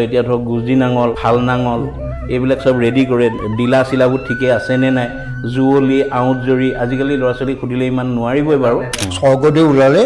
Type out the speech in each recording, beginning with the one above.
এতিয়া ধৰক গুজি নাঙল হাল নাঙল এইবিলাক সব ৰেডি কৰে ডিলা চিলাবোৰ ঠিকে আছে নে নাই জুৱলি আউট জৰি আজিকালি ল'ৰা ছোৱালী খুদিলে ইমান নোৱাৰিবই বাৰু স্বৰ্গদেউ ওলালে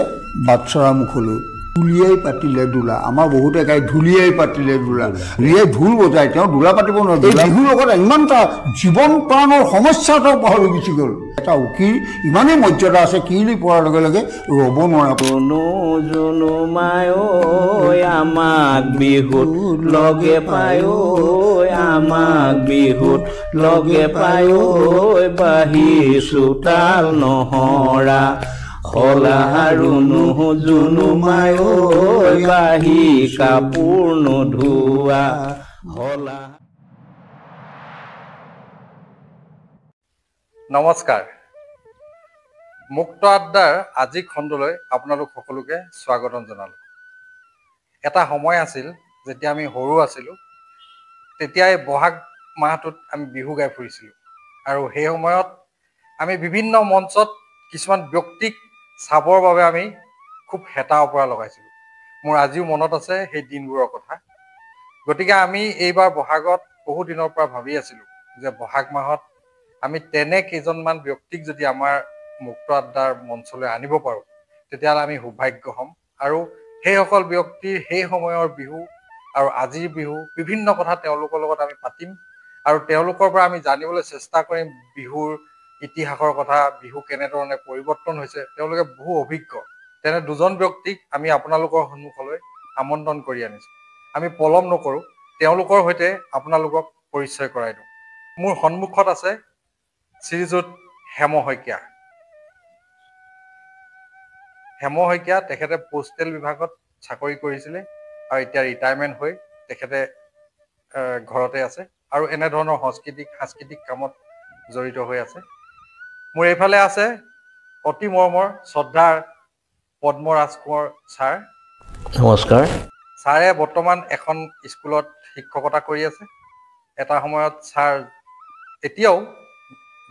বাটচৰা মুখলৈ ধুলিয়াই পাতিলে দোলা আমাৰ বহুতে গাই ধুলিয়াই পাতিলে দোলা ৰিয়ে ঢোল বজাই তেওঁ দোলা পাতিব নোৱাৰে বিহুৰ লগত ইমান এটা জীৱন প্ৰাণৰ সমস্যা এটা পাহৰি গুচি গ'ল এটা উকিল ইমানেই মৰ্যাদা আছে কিলি পৰাৰ লগে লগে ৰ'ব নোৱাৰে কোনো জুনু মায়ৈ আমাক বিহুত লগে পায়ৈ আমাক বিহুত লগে পায়ৈ বাহি চোতাল নহৰা হলাৰুনো জুনু মায়ৈ বাহি কাপোৰ নোধোৱা হলা। নমস্কাৰ মুক্ত আড্ডাৰ আজি খণ্ডলৈ আপোনালোক সকলোকে স্বাগতম জনালোঁ। এটা সময় আছিল যেতিয়া আমি সৰু আছিলোঁ তেতিয়াই বহাগ মাহটোত আমি বিহু গাই ফুৰিছিলোঁ আৰু সেই সময়ত আমি বিভিন্ন মঞ্চত কিছুমান ব্যক্তিক চাবৰ বাবে আমি খুব হেতা অপৰা লগাইছিলোঁ। মোৰ আজিও মনত আছে সেই দিনবোৰৰ কথা। গতিকে আমি এইবাৰ বহাগত বহু দিনৰ পৰা ভাবি আছিলোঁ যে বহাগ মাহত আমি তেনে কেইজনমান ব্যক্তিক যদি আমাৰ মুক্ত আড্ডাৰ মঞ্চলৈ আনিব পাৰোঁ তেতিয়াহ'লে আমি সৌভাগ্য হ'ম আৰু সেইসকল ব্যক্তিৰ সেই সময়ৰ বিহু আৰু আজিৰ বিহু বিভিন্ন কথা তেওঁলোকৰ লগত আমি পাতিম আৰু তেওঁলোকৰ পৰা আমি জানিবলৈ চেষ্টা কৰিম বিহুৰ ইতিহাসৰ কথা, বিহু কেনেধৰণে পৰিৱৰ্তন হৈছে। তেওঁলোকে বহু অভিজ্ঞ তেনে দুজন ব্যক্তিক আমি আপোনালোকৰ সন্মুখলৈ আমন্ত্ৰণ কৰি আনিছোঁ। আমি পলম নকৰোঁ, তেওঁলোকৰ সৈতে আপোনালোকক পৰিচয় কৰাই দিওঁ। মোৰ সন্মুখত আছে শ্ৰীযুত হেম শইকীয়া। হেম শইকীয়া তেখেতে পোষ্টেল বিভাগত চাকৰি কৰিছিলে আৰু এতিয়া ৰিটায়াৰমেণ্ট হৈ তেখেতে ঘৰতে আছে আৰু এনেধৰণৰ সাংস্কৃতিক কামত জড়িত হৈ আছে। মোৰ এইফালে আছে অতি মৰমৰ শ্ৰদ্ধাৰ পদ্মৰাজ কোঁৱৰ ছাৰ। নমস্কাৰ। ছাৰে বৰ্তমান এখন স্কুলত শিক্ষকতা কৰি আছে। এটা সময়ত ছাৰ এতিয়াও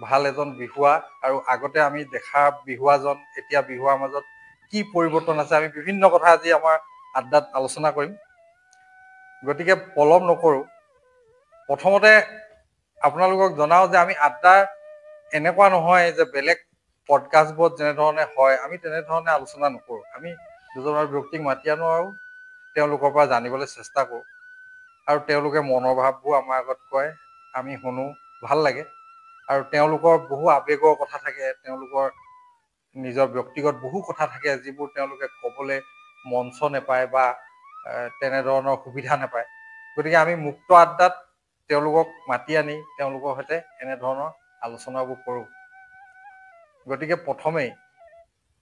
ভাল এজন বিহুৱা আৰু আগতে আমি দেখা বিহুৱাজন এতিয়া বিহুৱাৰ মাজত কি পৰিৱৰ্তন আছে আমি বিভিন্ন কথা আজি আমাৰ আড্ডাত আলোচনা কৰিম। গতিকে পলম নকৰোঁ, প্ৰথমতে আপোনালোকক জনাওঁ যে আমি আড্ডাৰ এনেকুৱা নহয় যে বেলেগ পডকাষ্টবোৰত যেনেধৰণে হয় আমি তেনেধৰণে আলোচনা নকৰোঁ। আমি দুজনৰ ব্যক্তিক মাতি আনো আৰু তেওঁলোকৰ পৰা জানিবলৈ চেষ্টা কৰোঁ আৰু তেওঁলোকে মনৰ ভাৱবোৰ আমাৰ আগত কয়, আমি শুনো, ভাল লাগে। আৰু তেওঁলোকৰ বহু আৱেগৰ কথা থাকে, তেওঁলোকৰ নিজৰ ব্যক্তিগত বহু কথা থাকে যিবোৰ তেওঁলোকে ক'বলৈ মঞ্চ নাপায় বা তেনেধৰণৰ সুবিধা নাপায়। গতিকে আমি মুক্ত আড্ডাত তেওঁলোকক মাতি আনি তেওঁলোকৰ সৈতে এনেধৰণৰ আলোচনাবোৰ কৰোঁ। গতিকে প্ৰথমেই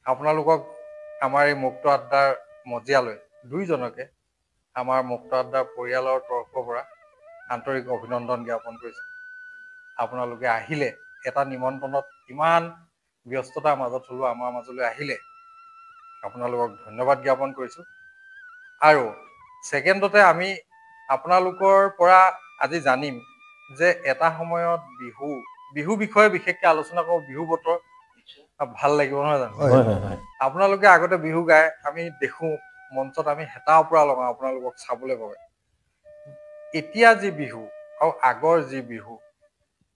আপোনালোকক আমাৰ এই মুক্ত আড্ডাৰ মজিয়ালৈ দুইজনকে আমাৰ মুক্ত আড্ডাৰ পৰিয়ালৰ তৰফৰ পৰা আন্তৰিক অভিনন্দন জ্ঞাপন কৰিছোঁ। আপোনালোকে আহিলে, এটা নিমন্ত্ৰণত ইমান ব্যস্ততাৰ মাজত হ'লেও আমাৰ মাজলৈ আহিলে আপোনালোকক ধন্যবাদ জ্ঞাপন কৰিছোঁ। আৰু ছেকেণ্ডতে আমি আপোনালোকৰ পৰা আজি জানিম যে এটা সময়ত বিহু বিষয়ে বিশেষকৈ আলোচনা কৰোঁ। বিহু বতৰ ভাল লাগিব নহয় জানো? আপোনালোকে আগতে বিহু গাই আমি দেখোঁ মঞ্চত, আমি হেতা অপৰা লগাওঁ আপোনালোকক চাবলৈ বাবে। এতিয়া যি বিহু আৰু আগৰ যি বিহু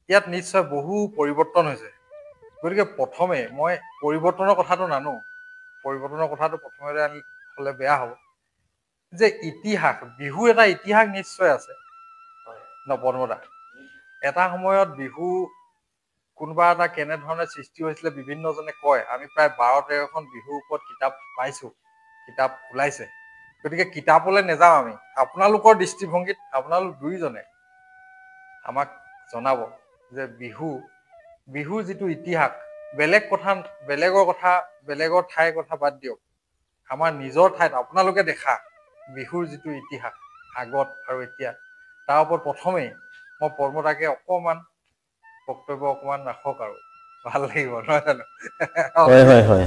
ইয়াত নিশ্চয় বহু পৰিৱৰ্তন হৈছে। গতিকে প্ৰথমে মই পৰিৱৰ্তনৰ কথাটো নানো, পৰিৱৰ্তনৰ কথাটো প্ৰথমতে আনি হ'লে বেয়া হ'ব যে ইতিহাস, বিহু এটা ইতিহাস নিশ্চয় আছে ন পদ্মদা? এটা সময়ত বিহু কোনোবা এটা কেনেধৰণে সৃষ্টি হৈছিলে বিভিন্নজনে কয়। আমি প্ৰায় 12-13খন বিহুৰ ওপৰত কিতাপ পাইছোঁ, কিতাপ ওলাইছে। গতিকে কিতাপলৈ নাযাওঁ আমি, আপোনালোকৰ দৃষ্টিভংগীত আপোনালোক দুইজনে আমাক জনাব যে বিহুৰ যিটো ইতিহাস, বেলেগৰ কথা বেলেগৰ ঠাইৰ কথা বাদ দিয়ক, আমাৰ নিজৰ ঠাইত আপোনালোকে দেখা বিহুৰ যিটো ইতিহাস আগত আৰু এতিয়া তাৰ ওপৰত প্ৰথমেই মই পদ্মদাকে অকণমান বক্তব্য ৰাখক আৰু ভাল লাগিব নহয় জানো? হয়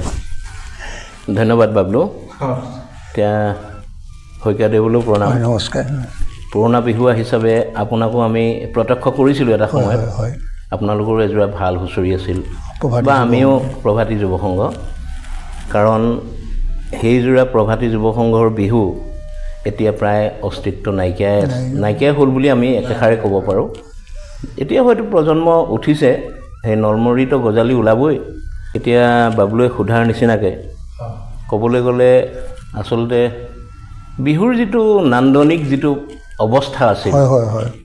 ধন্যবাদ বাবলু। এতিয়া শইকীয়াদেৱলৈ প্ৰণাম। নমস্কাৰ। পুৰণা বিহুৱা হিচাপে আপোনাকো আমি প্ৰত্যক্ষ কৰিছিলোঁ এটা সময়ত। আপোনালোকৰো এযোৰা ভাল হুঁচৰি আছিল বা আমিও প্ৰভাতী যুৱ সংঘ, কাৰণ সেইযোৰা প্ৰভাতী যুৱ সংঘৰ বিহু এতিয়া প্ৰায় অস্তিত্ব নাইকিয়াই হ'ল বুলি আমি একেষাৰে ক'ব পাৰোঁ এতিয়া হয়তো প্ৰজন্ম উঠিছে সেই নলমৰিতো গজালি ওলাবই এতিয়া বাবুলৈ সোধাৰ নিচিনাকৈ ক'বলৈ গ'লে আচলতে বিহুৰ যিটো নান্দনিক যিটো অৱস্থা আছিল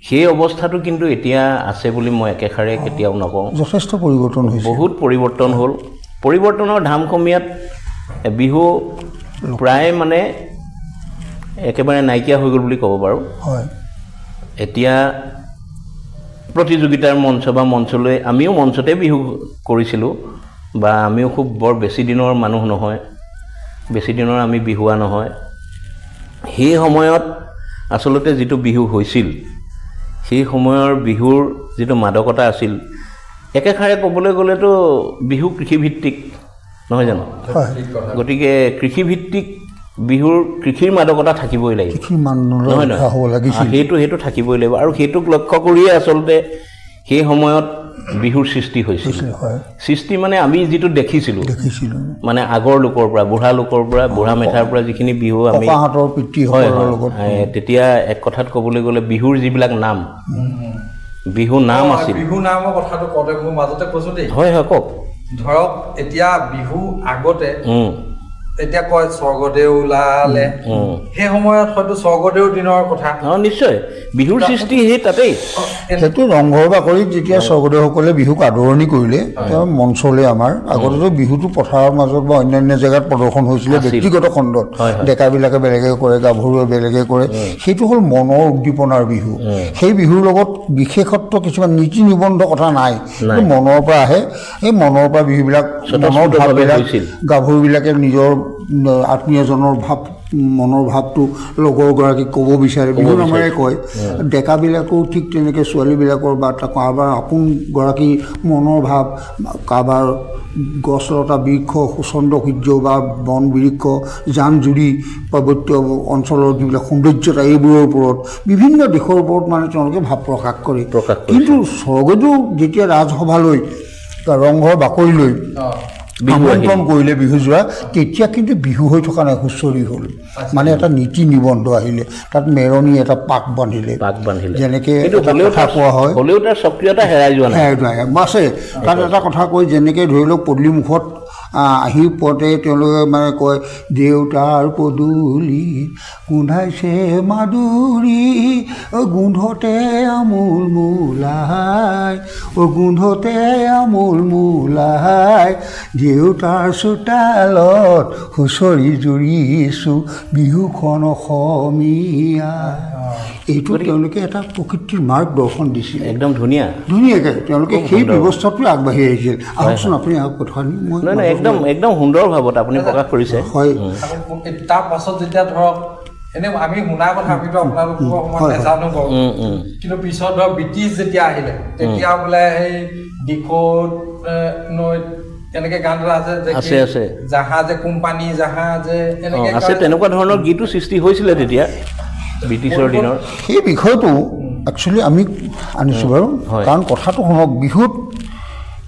সেই অৱস্থাটো কিন্তু এতিয়া আছে বুলি মই একেষাৰে কেতিয়াও নকওঁ যথেষ্ট পৰিৱৰ্তন হৈছে বহুত পৰিৱৰ্তন হ'ল পৰিৱৰ্তনৰ ধামখমীয়াত বিহু প্ৰায় মানে একেবাৰে নাইকিয়া হৈ গ'ল বুলি ক'ব পাৰোঁ এতিয়া প্ৰতিযোগিতাৰ মঞ্চ বা মঞ্চলৈ আমিও মঞ্চতে বিহু কৰিছিলোঁ বা আমিও খুব বৰ বেছি দিনৰ মানুহ নহয় বেছি দিনৰ আমি বিহুৱা নহয় সেই সময়ত আচলতে যিটো বিহু হৈছিল সেই সময়ৰ বিহুৰ যিটো মাদকতা আছিল একেষাৰে ক'বলৈ গ'লেতো বিহু কৃষিভিত্তিক নহয় জানো গতিকে কৃষিভিত্তিক বিহুৰ কৃষিৰ মাদকতা থাকিবই লাগিব সেইটো থাকিবই লাগিব আৰু সেইটোক লক্ষ্য কৰিয়ে আচলতে সেই সময়ত বিহুৰ সৃষ্টি হৈছিল সৃষ্টি মানে আমি যিটো দেখিছিলোঁ মানে আগৰ লোকৰ পৰা বুঢ়া মেথাৰ পৰা যিখিনি বিহু আমি তেতিয়া এক কথাত ক'বলৈ গ'লে বিহুৰ যিবিলাক নাম বিহু নাম আছিল বিহু নামৰ কথাটো কওঁতে মোৰ মাজতে কৈছোঁ দেই হয় কওক ধৰক এতিয়া বিহু আগতে এতিয়া কয় স্বৰ্গদেউ ওলালে সেই সময়ত হয়তো স্বৰ্গদেউ দিনৰ কথা নিশ্চয় বিহুৰ সৃষ্টি সেই তাতেই সেইটো ৰংঘৰ বাকৰিত যেতিয়া স্বৰ্গদেউসকলে বিহুক আদৰণি কৰিলে তেওঁ মঞ্চলৈ আমাৰ আগতেতো বিহুটো পথাৰৰ মাজত বা অন্যান্য জেগাত প্ৰদৰ্শন হৈছিলে ব্যক্তিগত খণ্ডত ডেকাবিলাকে বেলেগে কৰে গাভৰুৱে বেলেগে কৰে সেইটো হ'ল মনৰ উদ্দীপনাৰ বিহু সেই বিহুৰ লগত বিশেষত্ব কিছুমান নীতি নিবন্ধ কথা নাই মনৰ পৰা আহে এই মনৰ পৰা বিহুবিলাক মনৰ ভাৱবিলাক গাভৰুবিলাকে নিজৰ আত্মীয়জনৰ ভাৱ মনৰ ভাৱটো লগৰগৰাকীক ক'ব বিচাৰে বিহু নামেৰে কয় ডেকাবিলাকেও ঠিক তেনেকৈ ছোৱালীবিলাকৰ বা কাৰোবাৰ আপোনগৰাকী মনৰ ভাৱ কাৰোবাৰ গছ লতা বৃক্ষ সুচন্দ সূৰ্য বা বন বৃক্ষ জান জুৰি পাৰ্বত্য অঞ্চলৰ যিবিলাক সৌন্দৰ্যতা এইবোৰৰ ওপৰত বিভিন্ন দিশৰ ওপৰত মানে তেওঁলোকে ভাৱ প্ৰকাশ কৰে কিন্তু স্বৰ্গদেউ যেতিয়া ৰাজসভালৈ ৰংঘৰ বাকৰিলৈ আমন্ত্ৰণ কৰিলে বিহুজোৰা তেতিয়া কিন্তু বিহু হৈ থকা নাই হুঁচৰি হ'ল মানে এটা নীতি নিবন্ধ আহিলে তাত মেৰণি এটা পাক বান্ধিলে যেনেকৈ কথা কোৱা হয় আছে তাত এটা কথা কয় যেনেকৈ ধৰি লওক পদূলিমুখত আহি পোৱাতে তেওঁলোকে মানে কয় দেউতাৰ পদূলি গোন্ধাইছে মাদুৰি গোন্ধতে আমোল মোলাই গোন্ধতে আমোল মোলাই দেউতাৰ চোতালত হুঁচৰি জুৰিছোঁ বিহুখন অসমীয়া এইটো তেওঁলোকে এটা প্ৰকৃতিৰ মাৰ্গদৰ্শন দিছিল একদম ধুনীয়াকৈ তেওঁলোকে সেই ব্যৱস্থাটো আগবাঢ়ি আহিছিল আহকচোন আপুনি কথা একদম সুন্দৰ ভাৱত আপুনি প্ৰকাশ কৰিছে হয় তাৰ পাছত যেতিয়া ধৰক এনে আমি শুনা কথা আমিতো আপোনালোকৰ সময়ত নেজানো বাৰু কিন্তু পিছত ধৰক ব্ৰিটিছ যেতিয়া আহিলে তেতিয়া বোলে সেই দিখৌত নৈত এনেকৈ গান এটা আছে জাহাজে কোম্পানী জাহাজে এনেকৈ আছে তেনেকুৱা ধৰণৰ গীতো সৃষ্টি হৈছিলে তেতিয়া ব্ৰিটিছৰ দিনৰ সেই বিষয়টো একচুৱেলি আমি আনিছোঁ বাৰু কাৰণ কথাটো শুনক বিহুত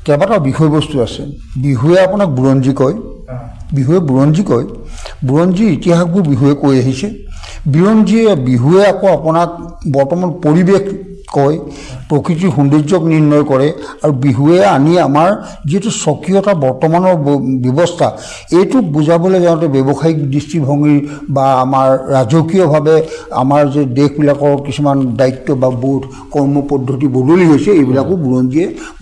কেইবাটাও বিষয়বস্তু আছে বিহুৱে আপোনাক বুৰঞ্জী কয় বুৰঞ্জীৰ ইতিহাসবোৰ বিহুৱে কৈ আহিছে বিহুৱে আকৌ আপোনাক বৰ্তমান পৰিৱেশ কয় প্ৰকৃতিৰ সৌন্দৰ্যক নিৰ্ণয় কৰে আৰু বিহুৱে আনি আমাৰ যিটো স্বকীয়তা বৰ্তমানৰ ব্যৱস্থা এইটোক বুজাবলৈ যাওঁতে ব্যৱসায়িক দৃষ্টিভংগীৰ বা আমাৰ ৰাজকীয়ভাৱে আমাৰ যে দেশবিলাকৰ কিছুমান দায়িত্ব বা বোধ কৰ্ম পদ্ধতি বদলি হৈছে এইবিলাকো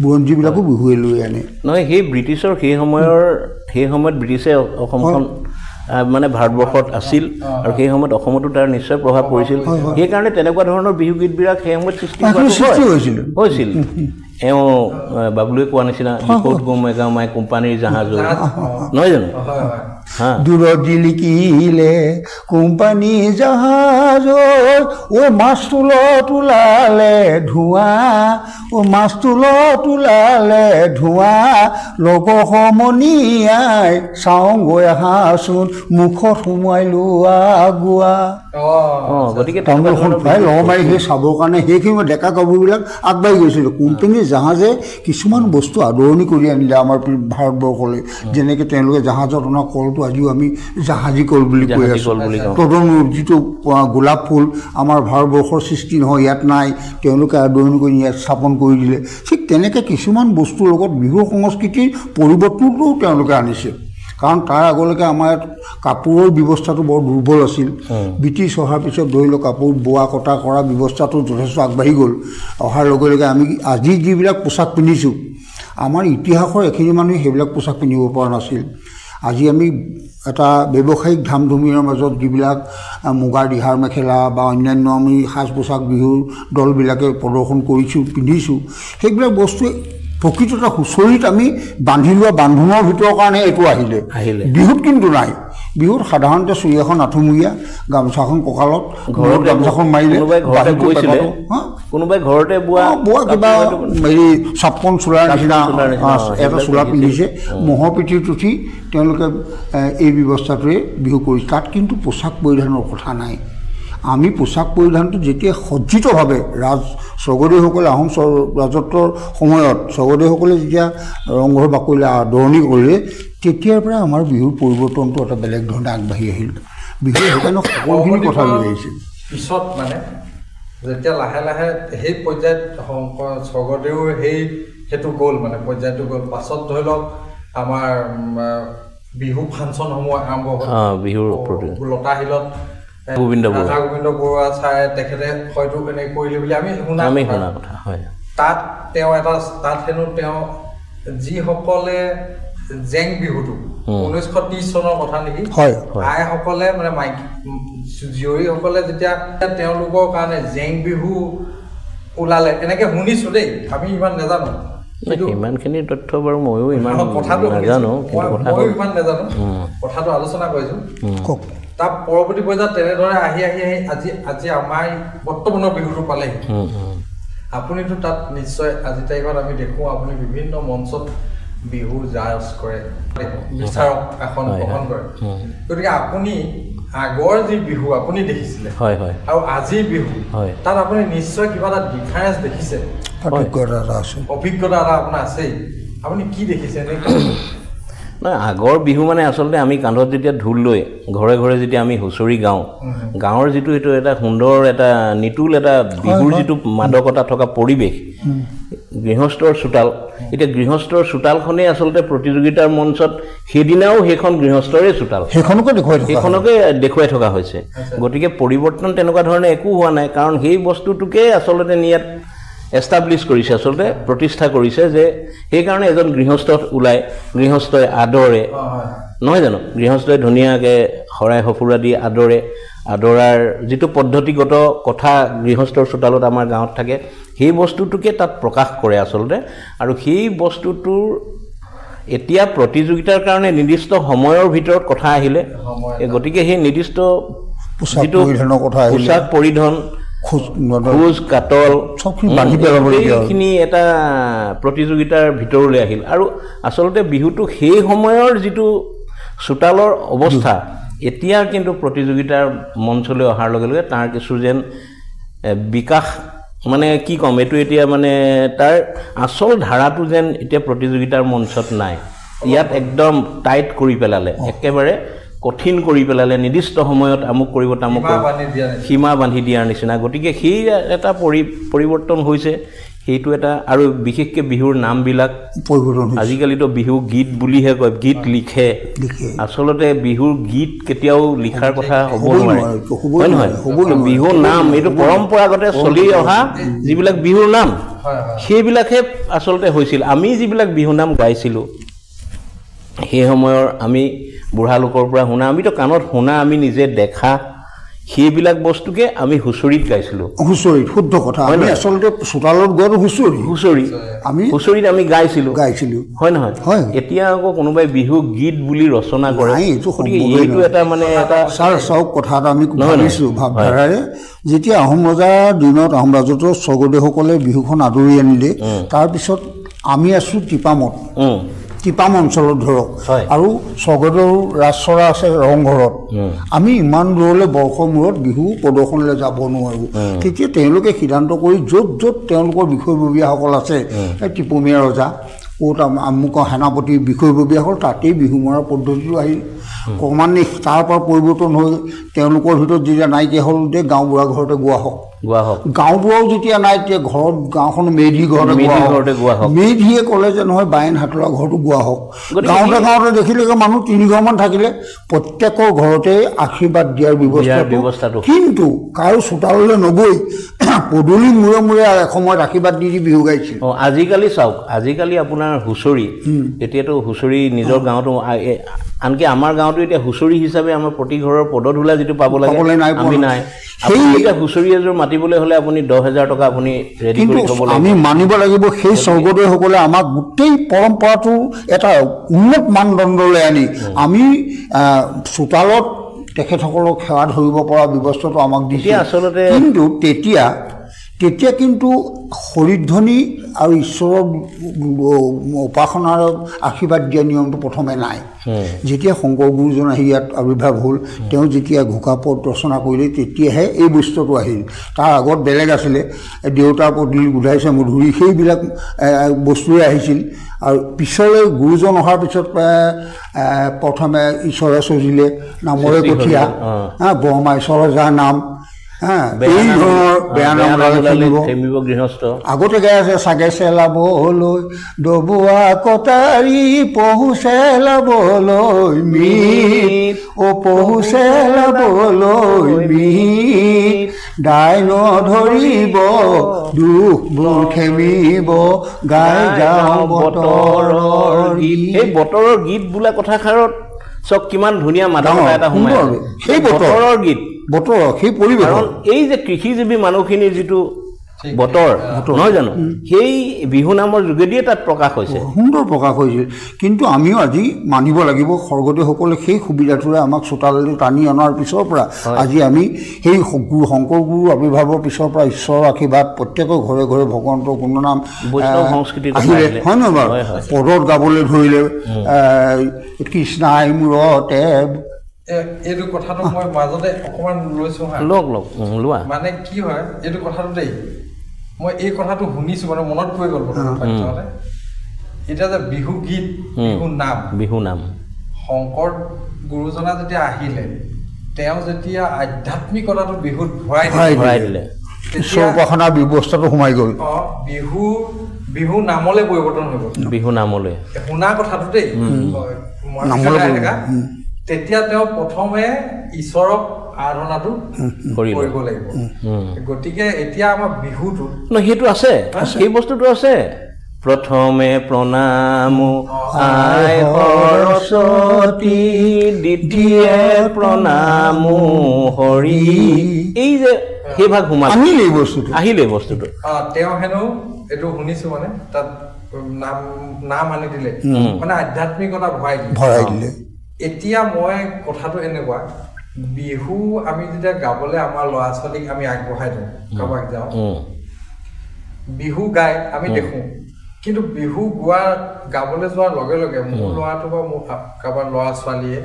বুৰঞ্জীবিলাকো বিহুৱে লৈ আনে নহয় সেই ব্ৰিটিছৰ সেই সময়ত ব্ৰিটিছে অসমখন মানে ভাৰতবৰ্ষত আছিল আৰু সেই সময়ত অসমতো তাৰ নিশ্চয় প্ৰভাৱ পৰিছিল সেইকাৰণে তেনেকুৱা ধৰণৰ বিহুগীতবিলাক সেই সময়ত হৈছিল এওঁ বাবুলৈ কোৱা নিচিনা দিখৌত গোমাই কোম্পানীৰ জাহাজ নহয় জানো দূৰত জিলিকিলে কোম্পানী জাহাজৰ মাছ তুলত ওলালে ধোঁৱা লগৰ সমনীয়াই চাওঁগৈ আহাচোন মুখত সোমোৱাই লোৱা গোৱা গতিকে তামোলখন প্ৰায় ল মাৰি সেই চাবৰ কাৰণে সেইখিনি ডেকা গাভৰুবিলাক আগবাঢ়ি গৈছিলোঁ কোম্পানী জাহাজে কিছুমান বস্তু আদৰণি কৰি আনিলে আমাৰ ভাৰতবৰ্ষলৈ, যেনেকৈ তেওঁলোকে জাহাজত অনা কলটো আজিও আমি জাহাজী কল বুলি কৈ আছোঁ। তদনুৰূপ যিটো গোলাপ ফুল আমাৰ ভাৰতবৰ্ষৰ সৃষ্টি নহয়, ইয়াত নাই, তেওঁলোকে আদৰণি কৰি ইয়াত স্থাপন কৰি দিলে। ঠিক তেনেকৈ কিছুমান বস্তুৰ লগত বিহুৰ সংস্কৃতিৰ পৰিৱৰ্তনটোও তেওঁলোকে আনিছে। কাৰণ তাৰ আগলৈকে আমাৰ ইয়াত কাপোৰৰ ব্যৱস্থাটো বৰ দুৰ্বল আছিল। ব্ৰিটিছ অহাৰ পিছত ধৰি লওক কাপোৰ বোৱা কটা কৰা ব্যৱস্থাটো যথেষ্ট আগবাঢ়ি গ'ল। অহাৰ লগে লগে আমি আজি যিবিলাক পোচাক পিন্ধিছোঁ, আমাৰ ইতিহাসৰ এখিনি মানুহে সেইবিলাক পোচাক পিন্ধিব পৰা নাছিল। আজি আমি এটা ব্যৱসায়িক ধাম ধুমিয়াৰ মাজত যিবিলাক মুগাৰ দিহাৰ মেখেলা বা অন্যান্য আমি সাজ পোছাক বিহুৰ দলবিলাকে প্ৰদৰ্শন কৰিছোঁ, পিন্ধিছোঁ, সেইবিলাক বস্তুৱে প্ৰকৃততে হুঁচৰিত আমি বান্ধি লোৱা বান্ধোনৰ ভিতৰৰ কাৰণে এইটো আহিলে। বিহুত কিন্তু নাই। বিহুত সাধাৰণতে চুৰি এখন আঁঠুমূৰীয়া, গামোচাখন কঁকালত, ঘৰত গামোচাখন মাৰিলে, কোনোবাই ঘৰতে বোৱা কিবা হেৰি চাপকন চোলাৰ নিচিনা এটা চোলা পিন্ধিছে, ম'হৰ পিঠিত উঠি তেওঁলোকে এই ব্যৱস্থাটোৱে বিহু কৰিছে। তাত কিন্তু পোচাক পৰিধানৰ কথা নাই। আমি পোচাক পৰিধানটো যেতিয়া সজ্জিতভাৱে স্বৰ্গদেউসকলে আহোম ৰাজত্বৰ সময়ত স্বৰ্গদেউসকলে যেতিয়া ৰংঘৰ বাকৰিলে আদৰণি কৰিলে, তেতিয়াৰ পৰা আমাৰ বিহুৰ পৰিৱৰ্তনটো এটা বেলেগ ধৰণে আগবাঢ়ি আহিল। বিহু সেইকাৰণে সকলোখিনি কথা লৈ আহিছিল। পিছত মানে যেতিয়া লাহে লাহে সেই পৰ্যায়ত স্বৰ্গদেউৰ সেইটো গ'ল, মানে পৰ্যায়টো গ'ল, পাছত ধৰি লওক আমাৰ বিহু ফাংচনসমূহ আৰম্ভ হ'ল। বিহুৰ লতাশিলত গোবিন্দ বৰুৱা ছাৰে তেখেতে হয়তো এনেকৈ কৰিলে বুলি আমি শুনা কথা হয়। তাত হেনো তেওঁ যিসকলে জেং বিহুটো 1930 চনৰ কথা নেকি, আইসকলে মানে মাইকী জীয়ৰীসকলে যেতিয়া তেওঁলোকৰ কাৰণে জেং বিহু ওলালে এনেকে শুনিছো দেই, আমি ইমান নাজানো। ইমানখিনি তথ্য বাৰু ময়ো ইমান নাজানো, কথাটো আলোচনা কৰিছোঁ। তাৰ পৰৱৰ্তী পৰ্যায়ত তেনেদৰে আহি আজি আমাৰ বৰ্তমানৰ বিহুটো পালেহি। আপুনিতো তাত নিশ্চয় আজি তাৰিখত আমি দেখোঁ আপুনি বিভিন্ন মঞ্চত বিহু জাজ কৰে, বিচাৰক আসন গ্ৰহণ কৰে। গতিকে আপুনি আগৰ যি বিহু আপুনি দেখিছিলে আৰু আজিৰ বিহু, তাত আপুনি নিশ্চয় কিবা এটা ডিফাৰেঞ্চ দেখিছে, অভিজ্ঞতা এটা আপোনাৰ আছেই। আপুনি কি দেখিছে? নহয়, আগৰ বিহু মানে আচলতে আমি কান্ধত যেতিয়া ঢোল লৈ ঘৰে ঘৰে যেতিয়া আমি হুঁচৰি গাওঁ, গাঁৱৰ যিটো এইটো এটা সুন্দৰ এটা নিতুল এটা বিহুৰ যিটো মাদকতা থকা পৰিৱেশ, গৃহস্থৰ চোতাল, এতিয়া গৃহস্থৰ চোতালখনেই আচলতে প্ৰতিযোগিতাৰ মঞ্চত সেইদিনাও সেইখন গৃহস্থৰে চোতাল, সেইখনকে দেখুৱাই থকা হৈছে। গতিকে পৰিৱৰ্তন তেনেকুৱা ধৰণে একো হোৱা নাই, কাৰণ সেই বস্তুটোকে আচলতে ইয়াত এষ্টাব্লিছ কৰিছে, আচলতে প্ৰতিষ্ঠা কৰিছে, যে সেইকাৰণে এজন গৃহস্থ ওলাই, গৃহস্থই আদৰে, নহয় জানো, গৃহস্থই ধুনীয়াকৈ শৰাই সঁফুৰা দি আদৰাৰ যিটো পদ্ধতিগত কথা গৃহস্থৰ চোতালত আমাৰ গাঁৱত থাকে, সেই বস্তুটোকে তাত প্ৰকাশ কৰে আচলতে। আৰু সেই বস্তুটোৰ এতিয়া প্ৰতিযোগিতাৰ কাৰণে নিৰ্দিষ্ট সময়ৰ ভিতৰত কথা আহিলে, গতিকে সেই নিৰ্দিষ্ট যিটো পোচাক পৰিধান, খোজ কাটল, এইখিনি এটা প্ৰতিযোগিতাৰ ভিতৰলৈ আহিল। আৰু আচলতে বিহুটো সেই সময়ৰ যিটো চোতালৰ অৱস্থা, এতিয়া কিন্তু প্ৰতিযোগিতাৰ মঞ্চলৈ অহাৰ লগে লগে তাৰ কিছু যেন বিকাশ, মানে কি ক'ম, এইটো এতিয়া মানে তাৰ আচল ধাৰাটো যেন এতিয়া প্ৰতিযোগিতাৰ মঞ্চত নাই। ইয়াত একদম টাইট কৰি পেলালে, একেবাৰে কঠিন কৰি পেলালে, নিৰ্দিষ্ট সময়ত আমুক কৰিব তামুক সীমা বান্ধি দিয়াৰ নিচিনা। গতিকে সেই এটা পৰিৱৰ্তন হৈছে, সেইটো এটা। আৰু বিশেষকৈ বিহুৰ নামবিলাক আজিকালিতো বিহু গীত বুলিহে কয়, গীত লিখে, আচলতে বিহুৰ গীত কেতিয়াও লিখাৰ কথা হ'ব নোৱাৰে, হয় নহয়? বিহুৰ নাম এইটো পৰম্পৰাগতে চলি অহা যিবিলাক বিহুৰ নাম, সেইবিলাকহে আচলতে হৈছিল। আমি যিবিলাক বিহু নাম গাইছিলোঁ সেই সময়ৰ আমি বুঢ়া লোকৰ পৰা শুনা, আমিতো কাণত শুনা, আমি নিজে দেখা সেইবিলাক বস্তুকে আমি হুঁচৰিত গাইছিলোঁ। হুঁচৰিত, শুদ্ধ কথা। আমি আচলতে চোতালত গোৱাটো হুঁচৰিত আমি গাইছিলোঁ, হয় নহয়? এতিয়া আকৌ কোনোবাই বিহু গীত বুলি ৰচনা কৰে, এইটো এটা মানে এটা চাওক কথা এটা আমি ভাবিছোঁ ভাৱধাৰাৰে। যেতিয়া আহোম ৰজাৰ দিনত আহোম ৰাজত্বৰ স্বৰ্গদেউসকলে বিহুখন আদৰি আনিলে, তাৰপিছত আমি আছোঁ টিপামত টিপাম অঞ্চলত ধৰক হয়। আৰু স্বৰ্গদেউ ৰাজচৰা আছে ৰংঘৰত আমি ইমান দূৰলৈ বৰ্ষৰ মূৰত বিহু প্ৰদৰ্শনলৈ যাব নোৱাৰোঁ তেতিয়া তেওঁলোকে সিদ্ধান্ত কৰি য'ত য'ত তেওঁলোকৰ বিষয়ববীয়াসকল আছে এই টিপমীয়া ৰজা ক'ত আমুক সেনাপতি বিষয়ববীয়াসকল তাতেই বিহু মৰাৰ পদ্ধতিটো আহিল ক্ৰমান্বয়ে তাৰ পৰা পৰিৱৰ্তন হৈ তেওঁলোকৰ ভিতৰত যেতিয়া নাইকিয়া হ'ল যে গাঁওবুঢ়া ঘৰতে গোৱা হওক গাঁওবুঢ়াও যেতিয়া নাই তেতিয়া ঘৰত গাঁওখন মেধি ঘৰতে গোৱা হওক মেধিয়ে ক'লে যে নহয় বাইন হাতলা ঘৰতো গোৱা হওক গাঁৱতে গাঁৱতে দেখিলেগৈ মানুহ 3 ঘৰমান থাকিলে প্ৰত্যেকৰ ঘৰতে আশীৰ্বাদ দিয়াৰ ব্যৱস্থাটো কিন্তু কাৰো চোতাললৈ নগৈ পদূলি মূৰে মূৰে এসময়ত আশীৰ্বাদ দি দি বিহু গাইছিল আজিকালি চাওক আজিকালি আপোনাৰ হুঁচৰি এতিয়াতো হুঁচৰি নিজৰ গাঁৱতো আনকি আমাৰ গাঁৱতো এতিয়া হুঁচৰি হিচাপে আমাৰ প্ৰতি ঘৰৰ পদধূলা যিটো পাব লাগে আমি নাই সেই এটা হুঁচৰি এযোৰ মাতিবলৈ হ'লে আপুনি 10,000 টকা আপুনি ৰেডি কৰি থ'ব লাগিব আমি মানিব লাগিব সেই স্বৰ্গদেউসকলে আমাক গোটেই পৰম্পৰাটো এটা উন্নত মানদণ্ডলৈ আনি আমি চোতালত তেখেতসকলক সেৱা ধৰিব পৰা ব্যৱস্থাটো আমাক দিছে আচলতে কিন্তু তেতিয়া কিন্তু হৰিধ্বনি আৰু ঈশ্বৰৰ উপাসনাৰ আশীৰ্বাদ দিয়া নিয়মটো প্ৰথমে নাই যেতিয়া শংকৰ গুৰুজন আহি ইয়াত আৱিৰ্ভাৱ হ'ল তেওঁ যেতিয়া ঘোষা পদ ৰচনা কৰিলে তেতিয়াহে এই বস্তুটো আহিল তাৰ আগত বেলেগ আছিলে দেউতাৰ পদূলি গোধাইছে মধুৰি সেইবিলাক বস্তুৱে আহিছিল আৰু পিছলৈ গুৰুজন অহাৰ পিছত প্ৰথমে ঈশ্বৰে চজিলে নামৰে কঠীয়া বৰমা ঈশ্বৰৰ যাৰ নাম আগতে গাই আছে চাগে চেলাবলৈ ডবোৱা কটাৰী পহু চেলাবলৈ মিত অ পহু চেলাবলৈ মিত দাই নধৰিব দুখ বোৰ খেমিব গাই যাওঁ বতৰৰ গীত এই বতৰৰ গীত বোলা কথাষাৰত চক কিমান ধুনীয়া মাদকতা এটা সোমাই সেই বতৰৰ গীত বতৰ সেই পৰিৱেশ কাৰণ এই যে কৃষিজীৱী মানুহখিনিৰ যিটো বতৰ নহয় জানো সেই বিহু নামৰ যোগেদিয়ে তাত প্ৰকাশ হৈছে সুন্দৰ প্ৰকাশ হৈছিল কিন্তু আমিও আজি মানিব লাগিব স্বৰ্গদেউসকলে সেই সুবিধাটোৰে আমাক চোতাললৈ টানি অনাৰ পিছৰ পৰা আজি আমি সেই শংকৰ গুৰু আৱিৰ্ভাৱৰ পিছৰ পৰা ঈশ্বৰৰ আশীৰ্বাদ প্ৰত্যেকৰ ঘৰে ঘৰে ভগৱন্তৰ গুণনাম আহিলে হয় নহয় বাৰু পদত গাবলৈ ধৰিলে কৃষ্ণাই মূৰতে এইটো কথাটো মই মাজতে অকণমান লৈছোঁ লোৱা মানে কি হয় এইটো কথাটো দেই মই এই কথাটো শুনিছোঁ মানে মনত পৰি গ'ল কথাটো এতিয়া যে বিহু গীত বিহু নাম শংকৰ গুৰুজনা যেতিয়া আহিলে তেওঁ যেতিয়া আধ্যাত্মিকতাটো বিহুত ভৰাই দিলে ঈশ্বৰ উপাসনাৰ ব্যৱস্থাটো সোমাই গ'ল বিহু নামলৈ পৰিৱৰ্তন হৈ গ'ল বিহু নামলৈ শুনা কথাটো দেই তেতিয়া তেওঁ প্ৰথমে ঈশ্বৰক আৰাধনাটো কৰিব লাগিব গতিকে এতিয়া আমাৰ বিহুটো সেইটো আছে সেই বস্তুটো আছে প্ৰথমে প্ৰণাম আই সৰস্বতী দ্বিতীয় প্ৰণাম হৰি এই যে সেই ভাগ সোমাই আহিলে বস্তুটো তেওঁ হেনো এইটো শুনিছোঁ মানে তাত নাম আনি দিলে মানে আধ্যাত্মিকতা ভৰাই দিলে এতিয়া মই কথাটো এনেকুৱা বিহু আমি যেতিয়া গাবলৈ আমাৰ ল'ৰা ছোৱালীক আমি আগবঢ়াই দিওঁ কাৰোবাক যাওঁ বিহু গাই আমি দেখোঁ কিন্তু বিহু গাবলৈ যোৱাৰ লগে লগে মোৰ ল'ৰাটো বা মোৰ কাৰোবাৰ ল'ৰা ছোৱালীয়ে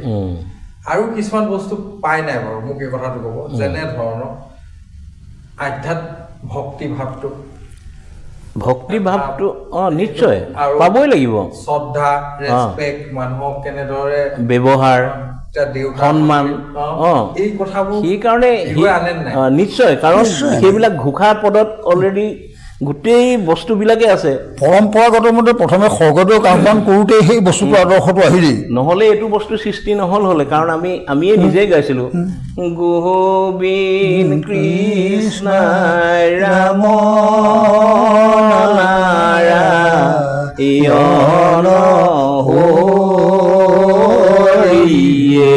আৰু কিছুমান বস্তু পাই নাই বাৰু মোক এই কথাটো ক'ব যেনে ধৰণৰ ভক্তিভাৱটো নিশ্চয় পাবই লাগিব শ্ৰদ্ধা ৰেছপেক্ট মানুহক কেনেদৰে ব্যৱহাৰ সন্মান এই কথাবোৰ সেইকাৰণে নিশ্চয় কাৰণ সেইবিলাক ঘোষা পদত অলৰেডি গোটেই বস্তুবিলাকে আছে পৰম্পৰাগত মতে প্ৰথমে স্বৰ্গদেউক আহ্বান কৰোঁতে সেই বস্তুটো আদৰ্শটো আহিলেই নহ'লে এইটো বস্তু সৃষ্টি নহ'ল হ'লে কাৰণ আমিয়ে নিজেই গাইছিলোঁ গোবিন্দ কৃষ্ণ ৰাম নাৰায়ণ হৰিয়ে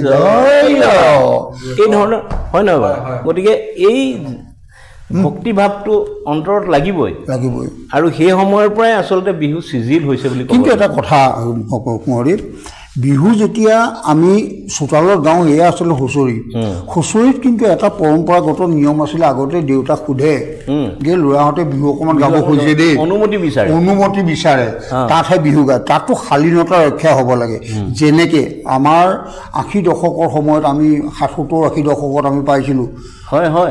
জয় এই ধৰণৰ হয় নহয় বাৰু গতিকে এই ভক্তিভাৱটো অন্তৰত লাগিবই আৰু সেই সময়ৰ পৰাই আচলতে বিহু চিজিল হৈছে বুলি কিন্তু এটা কথা কুঁৱৰী বিহু যেতিয়া আমি চোতালত গাওঁ এয়া আচলতে হুঁচৰি হুঁচৰিত কিন্তু এটা পৰম্পৰাগত নিয়ম আছিলে আগতে দেউতাক সোধে যে ল'ৰাহঁতে বিহু অকণমান গাব খুজিছে দেই অনুমতি বিচাৰে তাতহে বিহু গায় তাতো শালীনতা ৰক্ষা হ'ব লাগে যেনেকৈ আমাৰ ৮০ দশকৰ সময়ত আমি ৭০-৮০ দশকত আমি পাইছিলোঁ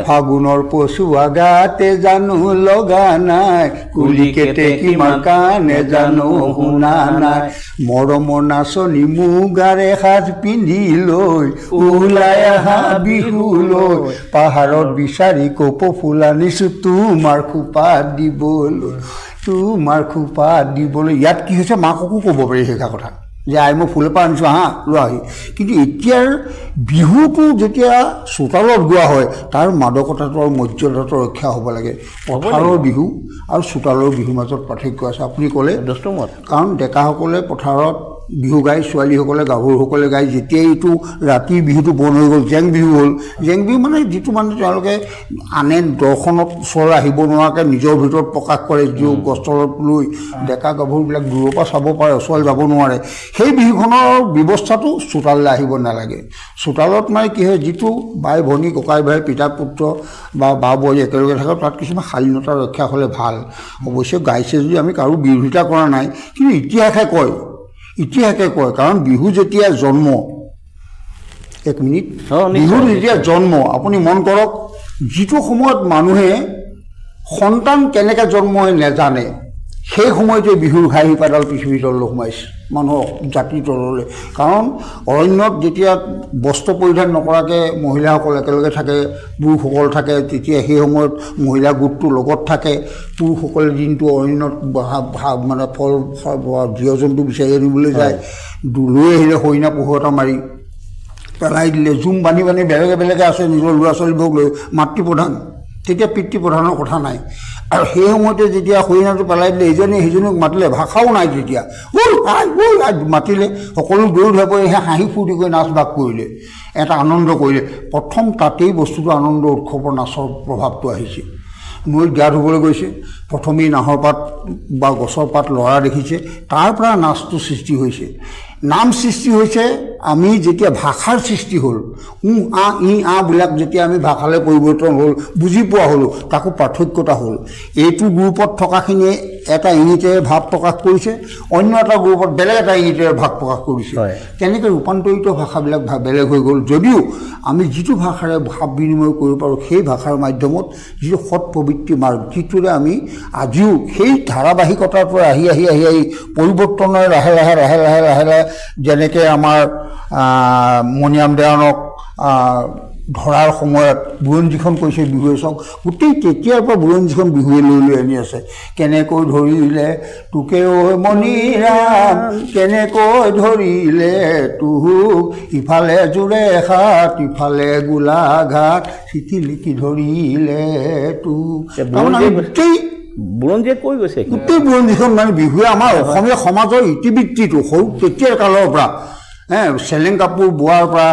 ফাগুনৰ পচুৱা গাতে জানো লগা নাই কুলি কেতেকী মাকা নেজানো শুনা নাই মৰমৰ নাচনী মুগাৰে সাজ পিন্ধি লৈ ওলাই আহা বিহুলৈ পাহাৰত বিচাৰি কপৌ ফুল আনিছোঁ তোমাৰ খোপাত দিবলৈ ইয়াত কি হৈছে মাককো ক'ব পাৰি সেইষাৰ কথা যে আই মই ফুল এপাহ আনিছোঁ হা লোৱা আহি কিন্তু এতিয়াৰ বিহুটো যেতিয়া চোতালত গোৱা হয় তাৰ মাদকতাটো আৰু মৰ্যাদাটো ৰক্ষা হ'ব লাগে পথাৰৰ বিহু আৰু চোতালৰ বিহুৰ মাজত পাৰ্থক্য আছে আপুনি ক'লে কাৰণ ডেকাসকলে পথাৰত বিহু গাই ছোৱালীসকলে গাভৰুসকলে গাই যেতিয়াই এইটো ৰাতিৰ বিহুটো বন্ধ হৈ গ'ল জেং বিহু হ'ল জেং বিহু মানে যিটো মানে তেওঁলোকে আনে দৰ্শনত ওচৰ আহিব নোৱাৰাকৈ নিজৰ ভিতৰত প্ৰকাশ কৰে যিটো গছৰত লৈ ডেকা গাভৰুবিলাক দূৰৰ পৰা চাব পাৰে ওচৰলৈ যাব নোৱাৰে সেই বিহুখনৰ ব্যৱস্থাটো চোতাললৈ আহিব নালাগে চোতালত মানে কি হয় যিটো বাই ভনী ককাই ভাই পিতা পুত্ৰ বা বা বোৱাৰী একেলগে থাকে তাত কিছুমান শালীনতা ৰক্ষা হ'লে ভাল অৱশ্যে গাইছে যদি আমি কাৰো বিৰোধিতা কৰা নাই কিন্তু ইতিহাসে কয় কাৰণ বিহু যেতিয়া জন্ম এক মিনিট বিহুৰ যেতিয়া জন্ম আপুনি মন কৰক যিটো সময়ত মানুহে সন্তান কেনেকৈ জন্ম হয় নেজানে সেই সময়তে বিহুৰ ঘাঁহি পাতল পৃথিৱীৰ তললৈ সোমাইছে মানুহৰ জাতিৰ তললৈ কাৰণ অৰণ্যত যেতিয়া বস্ত্ৰ পৰিধান নকৰাকৈ মহিলাসকল একেলগে থাকে পুৰুষসকল থাকে তেতিয়া সেই সময়ত মহিলা গোটটো লগত থাকে পুৰুষসকলে দিনটো অৰণ্যত মানে ফল জীৱ জন্তু বিচাৰি আনিবলৈ যায় লৈ আহিলে হৰিণা পহু এটা মাৰি পেলাই দিলে জুম বান্ধি বেলেগে আছে নিজৰ ল'ৰা ছোৱালীবোৰক লৈ মাতৃপ্ৰধান তেতিয়া পিতৃপ্ৰধানৰ কথা নাই আৰু সেই সময়তে যেতিয়া হৰিণাটো পেলাই দিলে ইজনে সিজনক মাতিলে ভাষাও নাই তেতিয়া মাতিলে সকলো দৌৰ ধৰিব সেই হাঁহি ফূৰ্তি কৰি নাচ বাগ কৰিলে এটা আনন্দ কৰিলে প্ৰথম তাতেই বস্তুটো আনন্দ উৎসৱৰ নাচৰ প্ৰভাৱটো আহিছে নৈত গা ধুবলৈ গৈছে প্ৰথমেই নাহৰ পাত বা গছৰ পাত লৰা দেখিছে তাৰ পৰা নাচটো সৃষ্টি হৈছে নাম সৃষ্টি হৈছে আমি যেতিয়া ভাষাৰ সৃষ্টি হ'ল ই বিলাক যেতিয়া আমি ভাষালৈ পৰিৱৰ্তন হ'ল বুজি পোৱা হ'লোঁ তাকো পাৰ্থক্যতা হ'ল এইটো গ্ৰুপত থকাখিনিয়ে এটা ইংগিতেৰে ভাৱ প্ৰকাশ কৰিছে অন্য এটা গ্ৰুপত বেলেগ এটা ইংগিতেৰে ভাৱ প্ৰকাশ কৰিছে তেনেকৈ ৰূপান্তৰিত ভাষাবিলাক বেলেগ হৈ গ'ল যদিও আমি যিটো ভাষাৰে ভাৱ বিনিময় কৰিব পাৰোঁ সেই ভাষাৰ মাধ্যমত যিটো সৎ প্ৰবৃত্তি মাৰ্গ যিটোৰে আমি আজিও সেই ধাৰাবাহিকতাৰ পৰা আহি পৰিৱৰ্তনৰ লাহে লাহে যেনেকৈ আমাৰ মণিৰাম দেৱানক ধৰাৰ সময়ত বুৰঞ্জীখন কৈছে বিহুৱে চাওক গোটেই তেতিয়াৰ পৰা বুৰঞ্জীখন বিহুৱে লৈ আনি আছে কেনেকৈ ধৰিলে তোকে ঐ মণিৰাম কেনেকৈ ধৰিলে তোক ইফালে জোৰে হাত ইফালে গোলাঘাট চিঠি লিখি ধৰিলে তোক গোটেই বুৰঞ্জীয়ে কৈ গৈছে গোটেই বুৰঞ্জীখন মানে বিহুৱে আমাৰ অসমীয়া সমাজৰ ইতিবৃত্তিটো সৰু তেতিয়াৰ কালৰ পৰা চেলেং কাপোৰ বোৱাৰ পৰা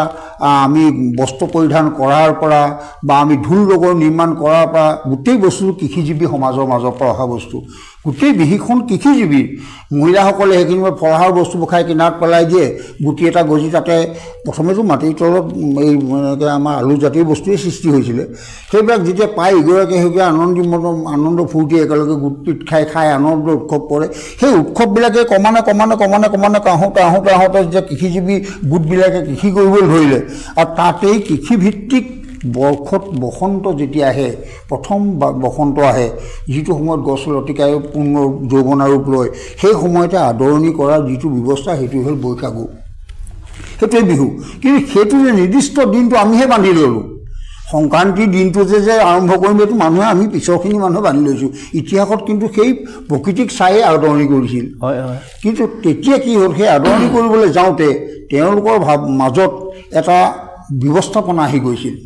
আমি বস্ত্ৰ পৰিধান কৰাৰ পৰা বা আমি ঢোল লগৰ নিৰ্মাণ কৰাৰ পৰা গোটেই বস্তু কৃষিজীৱী সমাজৰ মাজৰ পৰা অহা বস্তু গোটেই বিহুখন কৃষিজীৱী মহিলাসকলে সেইখিনি ফলাহাৰ বস্তুবোৰ খাই কিনাৰত পেলাই দিয়ে গুটি এটা গজি তাতে প্ৰথমেতো মাটিৰ তলত এই এনেকৈ আমাৰ আলু জাতীয় বস্তুৱেই সৃষ্টি হৈছিলে সেইবিলাক যেতিয়া পাই ইগৰাকীয়ে আনন্দ ফূৰ্তি একেলগে গোট পিট খাই আনন্দ উৎসৱ কৰে সেই উৎসৱবিলাকে ক্ৰমান্বয়ে আহোঁতে যেতিয়া কৃষিজীৱী গোটবিলাকে কৃষি কৰিবলৈ ধৰিলে আৰু তাতেই কৃষিভিত্তিক বসন্ত যেতিয়া আহে প্ৰথম বসন্ত আহে যিটো সময়ত গছ লতিকাই পূৰ্ণ যৌৱনা ৰূপ লয় সেই সময়তে আদৰণি কৰাৰ যিটো ব্যৱস্থা সেইটো হ'ল বৈশাগু সেইটোৱে বিহু কিন্তু সেইটো যে নিৰ্দিষ্ট দিনটো আমিহে বান্ধি ল'লোঁ সংক্ৰান্তিৰ দিনটো যে আৰম্ভ কৰিম এইটো মানুহে আমি পিছৰখিনি মানুহে বান্ধি লৈছোঁ ইতিহাসত কিন্তু সেই প্ৰকৃতিক চায়ে আদৰণি কৰিছিল কিন্তু তেতিয়া কি হ'ল সেই আদৰণি কৰিবলৈ যাওঁতে তেওঁলোকৰ মাজত এটা ব্যৱস্থাপনা আহি গৈছিল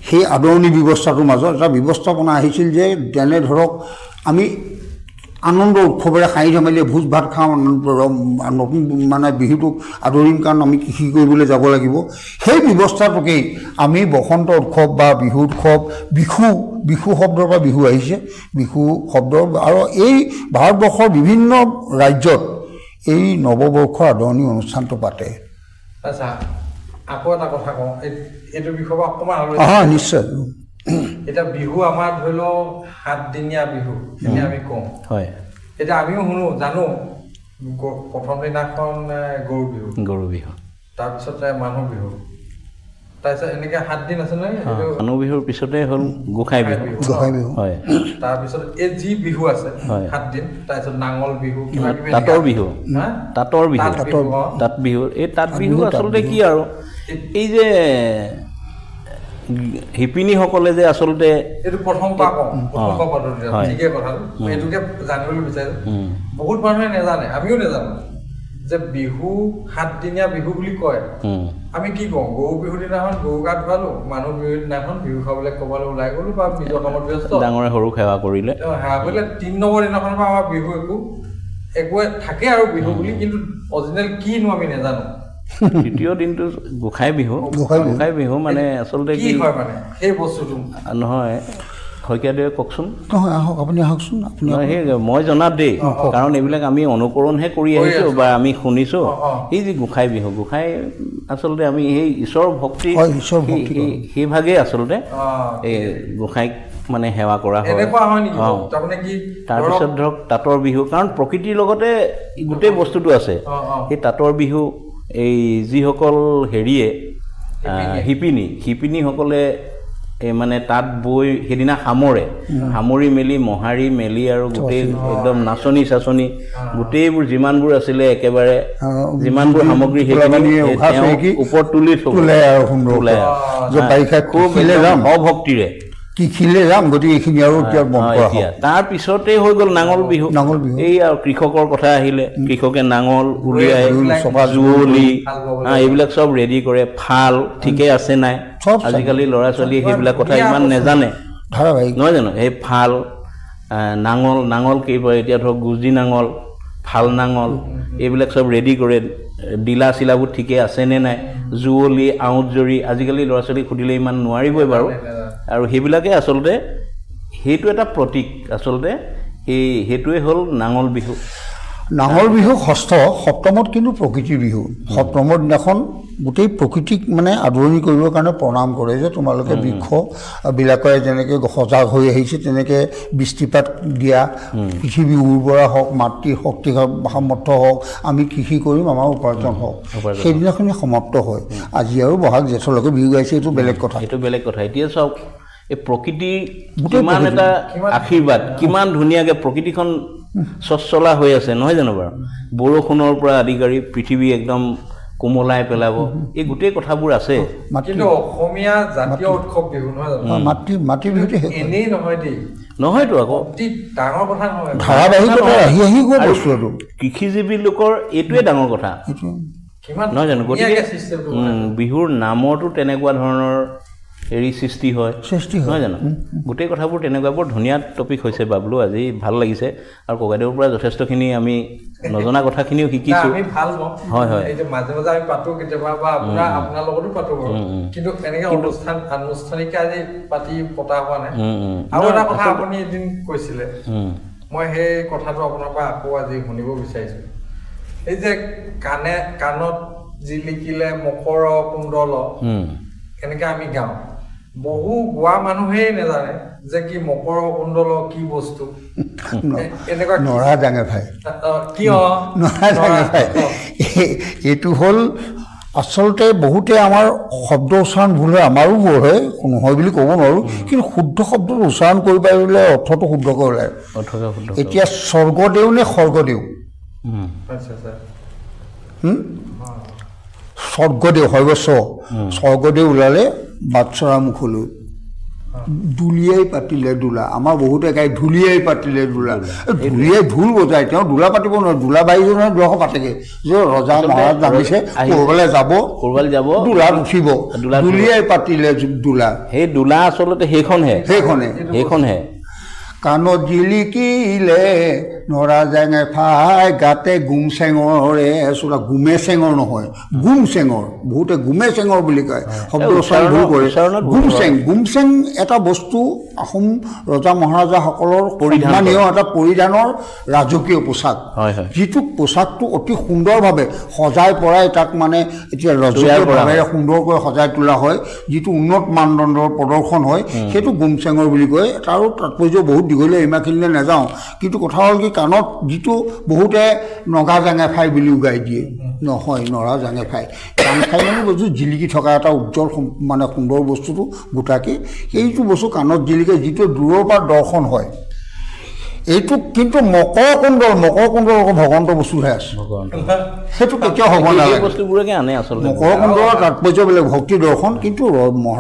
সেই আদৰণি ব্যৱস্থাটোৰ মাজত এটা ব্যৱস্থাপনা আহিছিল যে যেনে ধৰক আমি আনন্দ উৎসৱেৰে হাঁহি ধেমালিয়ে ভোজ ভাত খাওঁ নতুন মানে বিহুটোক আদৰিম কাৰণ আমি কৃষি কৰিবলৈ যাব লাগিব সেই ব্যৱস্থাটোকেই আমি বসন্ত উৎসৱ বা বিহু উৎসৱ বিহু শব্দৰ পৰা বিহু আহিছে বিহু শব্দ আৰু এই ভাৰতবৰ্ষৰ বিভিন্ন ৰাজ্যত এই নৱবৰ্ষৰ আদৰণি অনুষ্ঠানটো পাতে। আচ্ছা, আকৌ এটা কথা কওঁ, এইটো বিষয়ে অকণমান অঁ নিশ্চয়। এতিয়া বিহু আমাৰ ধৰি লওক 7 দিনীয়া বিহু এনে আমি কওঁ। হয়। এতিয়া আমিও শুনো জানো প্ৰথম দিনাখন গৰু বিহু, তাৰপিছতে মানুহ বিহু, তাৰপিছত এনেকে 7 দিন আছে নহয়। মানুহ বিহুৰ পিছতে হ'ল গোসাঁই বিহু। হয়। তাৰপিছত এই যি বিহু আছে 7 দিন, তাৰপিছত নাঙল বিহু, তাঁতৰ বিহু, তাঁত বিহু। এই তাঁত বিহু আচলতে কি আৰু এই যে শিপিনীসকলে যে আচলতে এইটো প্ৰথম পদ্ধতি ঠিকে কথাটো এইটোকে জানিবলৈ বিচাৰিছোঁ। বহুত মানুহে নাজানে, আমিও নাজানো যে বিহু 7 দিনীয়া বিহু বুলি কয়। আমি কি কওঁ, গৰু বিহুৰ দিনাখন গৰু গা ধুৱালো, মানুহ বিহুৰ দিনাখন বিহু খাবলৈ ক'বলৈ ওলাই গ'লো বা নিজৰ কামত ব্যস্ত, ডাঙৰে সৰু সেৱা কৰিলে। 3 নম্বৰ দিনাখনৰ পৰা আমাৰ বিহু একোৱে থাকে আৰু বিহু বুলি, কিন্তু অৰিজিনেল কিনো আমি নাজানো। তৃতীয় দিনটো গোসাঁই বিহু। গোসাঁই বিহু মানে আচলতে কি হয় মানে সেই বস্তুটো নহয়, শইকীয়াদেৱে কওকচোন। নহয় আহক, আপুনি আহকচোন। সেই মই জনাত দেই, কাৰণ এইবিলাক আমি অনুকৰণহে কৰি আহিছোঁ বা আমি শুনিছোঁ। এই যে গোসাঁই বিহু, গোসাঁই আচলতে আমি সেই ঈশ্বৰ ভক্তি সেইভাগেই আচলতে এই গোসাঁইক মানে সেৱা কৰা হয়। তাৰপিছত ধৰক তাঁতৰ বিহু, কাৰণ প্ৰকৃতিৰ লগতে গোটেই বস্তুটো আছে। সেই তাঁতৰ বিহু এই যিসকল হেৰিয়ে শিপিনীসকলে মানে তাঁত বৈ সেইদিনা সামৰি মেলি মহাৰি মেলি আৰু গোটেই একদম নাচনি চাচনি গোটেইবোৰ যিমানবোৰ আছিলে একেবাৰে যিমানবোৰ সামগ্ৰী সেইখিনি ওপৰত তুলি তোলে আৰু খুব অভক্তিৰে কৃষিলে যাম, গতিকে এইখিনি আৰু তাৰপিছতেই হৈ গ'ল নাঙল বিহু। এই আৰু কৃষকৰ কথা আহিলে, কৃষকে নাঙল উলিয়াই যুঁৱলি এইবিলাক চব ৰেডি কৰে। ফাল ঠিকে আছে নাই, আজিকালি ল'ৰা ছোৱালীয়ে সেইবিলাক কথা ইমান নেজানে নহয় জানো। সেই ফাল নাঙল কেইবা এতিয়া ধৰক গুজি নাঙল, ফাল নাঙল এইবিলাক চব ৰেডি কৰে। ডিলা চিলাবোৰ ঠিকে আছেনে নাই, যুঁৱলি আউট জৰি আজিকালি ল'ৰা ছোৱালীক সুধিলে ইমান নোৱাৰিবই বাৰু। আৰু সেইবিলাকে আচলতে সেইটো এটা প্ৰতীক আচলতে, সেইটোৱে হ'ল নাঙল বিহু। নাঙল বিহু সপ্তমত কিন্তু প্ৰকৃতিৰ বিহু। সপ্তমৰ দিনাখন গোটেই প্ৰকৃতিক মানে আদৰণি কৰিবৰ কাৰণে প্ৰণাম কৰে যে তোমালোকে বৃক্ষবিলাকে যেনেকৈ সজাগ হৈ আহিছে তেনেকৈ বৃষ্টিপাত দিয়া, পৃথিৱী উৰ্বৰা হওক, মাতৃৰ শক্তি সামৰ্থ্য হওক, আমি কৃষি কৰিম, আমাৰ উপাৰ্জন হওক। সেইদিনাখনেই সমাপ্ত হয়। আজি আৰু বহাগ জেঠলৈকে বিহু গাইছে, এইটো বেলেগ কথা। এতিয়া চাওক এই প্ৰকৃতিৰ কিমান এটা আশীৰ্বাদ, কিমান ধুনীয়াকৈ প্ৰকৃতিখন স্বচ্ছলা হৈ আছে নহয় জানো বাৰু। বৰষুণৰ পৰা আদি কৰি পৃথিৱী একদম কোমলাই পেলাব, এই গোটেই কথাবোৰ আছে। কিন্তু অসমীয়া জাতীয় উৎসৱ বিহু নহয় জানো, মাতৃ বিহুতে এনেই নহয় দেই, নহয়তো আকৌ ডাঙৰ কথা নহয়, ধাৰাবাহিকতা আহি গৈ বস্তুটো কৃষিজীৱী লোকৰ এইটোৱে ডাঙৰ কথা নহয় জানো। গতিকে বিহুৰ নামতো তেনেকুৱা ধৰণৰ হেৰি সৃষ্টি হয় নহয় জানো। গোটেই কথাবোৰ তেনেকুৱা বৰ ধুনীয়া টপিক হৈছে বাবলু, আজি ভাল লাগিছে। আৰু ককাইদেউৰ পৰা যথেষ্টখিনি আমি নজনা কথাখিনিও শিকিছোঁ। হয় হয়, মাজে মাজে আমি পাতো কেতিয়াবা বা আপোনাৰ লগতো পাতো, কিন্তু এনেকে আনুষ্ঠানিক আজি পতা হোৱা নাই। আৰু এটা কথা আপুনি এদিন কৈছিলে, মই সেই কথাটো আপোনাৰ পৰা আকৌ আজি শুনিব বিচাৰিছোঁ। এই যে কাণত যি লিখিলে মকৰ কুণ্ডল এনেকে আমি গাওঁ, বহু গোৱা মানুহেই নাজানে যে কি মকৰ কুণ্ডল কি বস্তু। নৰা ডাঙে ভাই, এইটো হ'ল আচলতে বহুতে আমাৰ শব্দ উচ্চাৰণ ভুল হয়, আমাৰো ভুল হয়, নহয় বুলি ক'ব নোৱাৰোঁ, কিন্তু শুদ্ধ শব্দটো উচ্চাৰণ কৰি পাৰিলে অৰ্থটো শুদ্ধকৈ ওলায়। এতিয়া স্বৰ্গদেউ নে স্বৰ্গদেউ? স্বৰ্গদেউ সৰ্বস্ব, স্বৰ্গদেউ ওলালে বাটচৰা মুখলৈ, দুলিয়াই পাতিলে দোলা। আমাৰ বহুতে গাই ধুলিয়াই পাতিলে দোলা, ধুলিয়াই ঢোল বজায়, তেওঁ দোলা পাতিব নোৱাৰে, দোলা বাঢ়িজনে দুৱাশ পাতেগে যে ৰজা মহাৰাজ নামিছে ক'ৰবালৈ যাব দোলাত উঠিব, দুলিয়াই পাতিলে দোলা। সেই দোলা আচলতে সেইখনহে কাণত জিলিকিলে নৰা জেঙে ফাই গাতে গুম চেঙৰে চোলা গুমে চেঙৰ নহয় গুম চেঙৰ বহুতে গুমে চেঙৰ বুলি কয় শব্দ উচ্চাৰণ ভুল কৰে গুমচেং এটা বস্তু আহোম ৰজা মহাৰাজাসকলৰ পৰিধানীয় এটা পৰিধানৰ ৰাজকীয় পোছাক যিটো পোছাকটো অতি সুন্দৰভাৱে সজাই পৰাই তাক মানে এতিয়া ৰাজকীয়ভাৱে সুন্দৰকৈ সজাই তোলা হয় যিটো উন্নত মানদণ্ডৰ প্ৰদৰ্শন হয় সেইটো গুমচেঙৰ বুলি কয় তাৰো তাৎপৰ্য বহুত দীঘলীয়া ইমানখিনিলৈ নাযাওঁ কিন্তু কথা হ'ল কি কাণত যিটো বহুতে নগা জাঙে ফাই বুলিও গাই দিয়ে নহয় নৰা জাঙে ফাই কাণ খাই মানে বস্তু জিলিকি থকা এটা উজ্জ্বল মানে সুন্দৰ বস্তুটো গোটাকৈ সেইটো বস্তু কাণত জিলিকে যিটো দূৰৰ পৰা দৰ্শন হয় এইটো কিন্তু মকৰ কুণ্ডল ভগৱন্ত বস্তুহে আছে সেইটো কেতিয়াও হ'ব নালাগে বস্তুবোৰকে আনে আচলতে মকৰ কুণ্ডলৰ তাৎপৰ্য বেলেগ ভক্তি দৰ্শন কিন্তু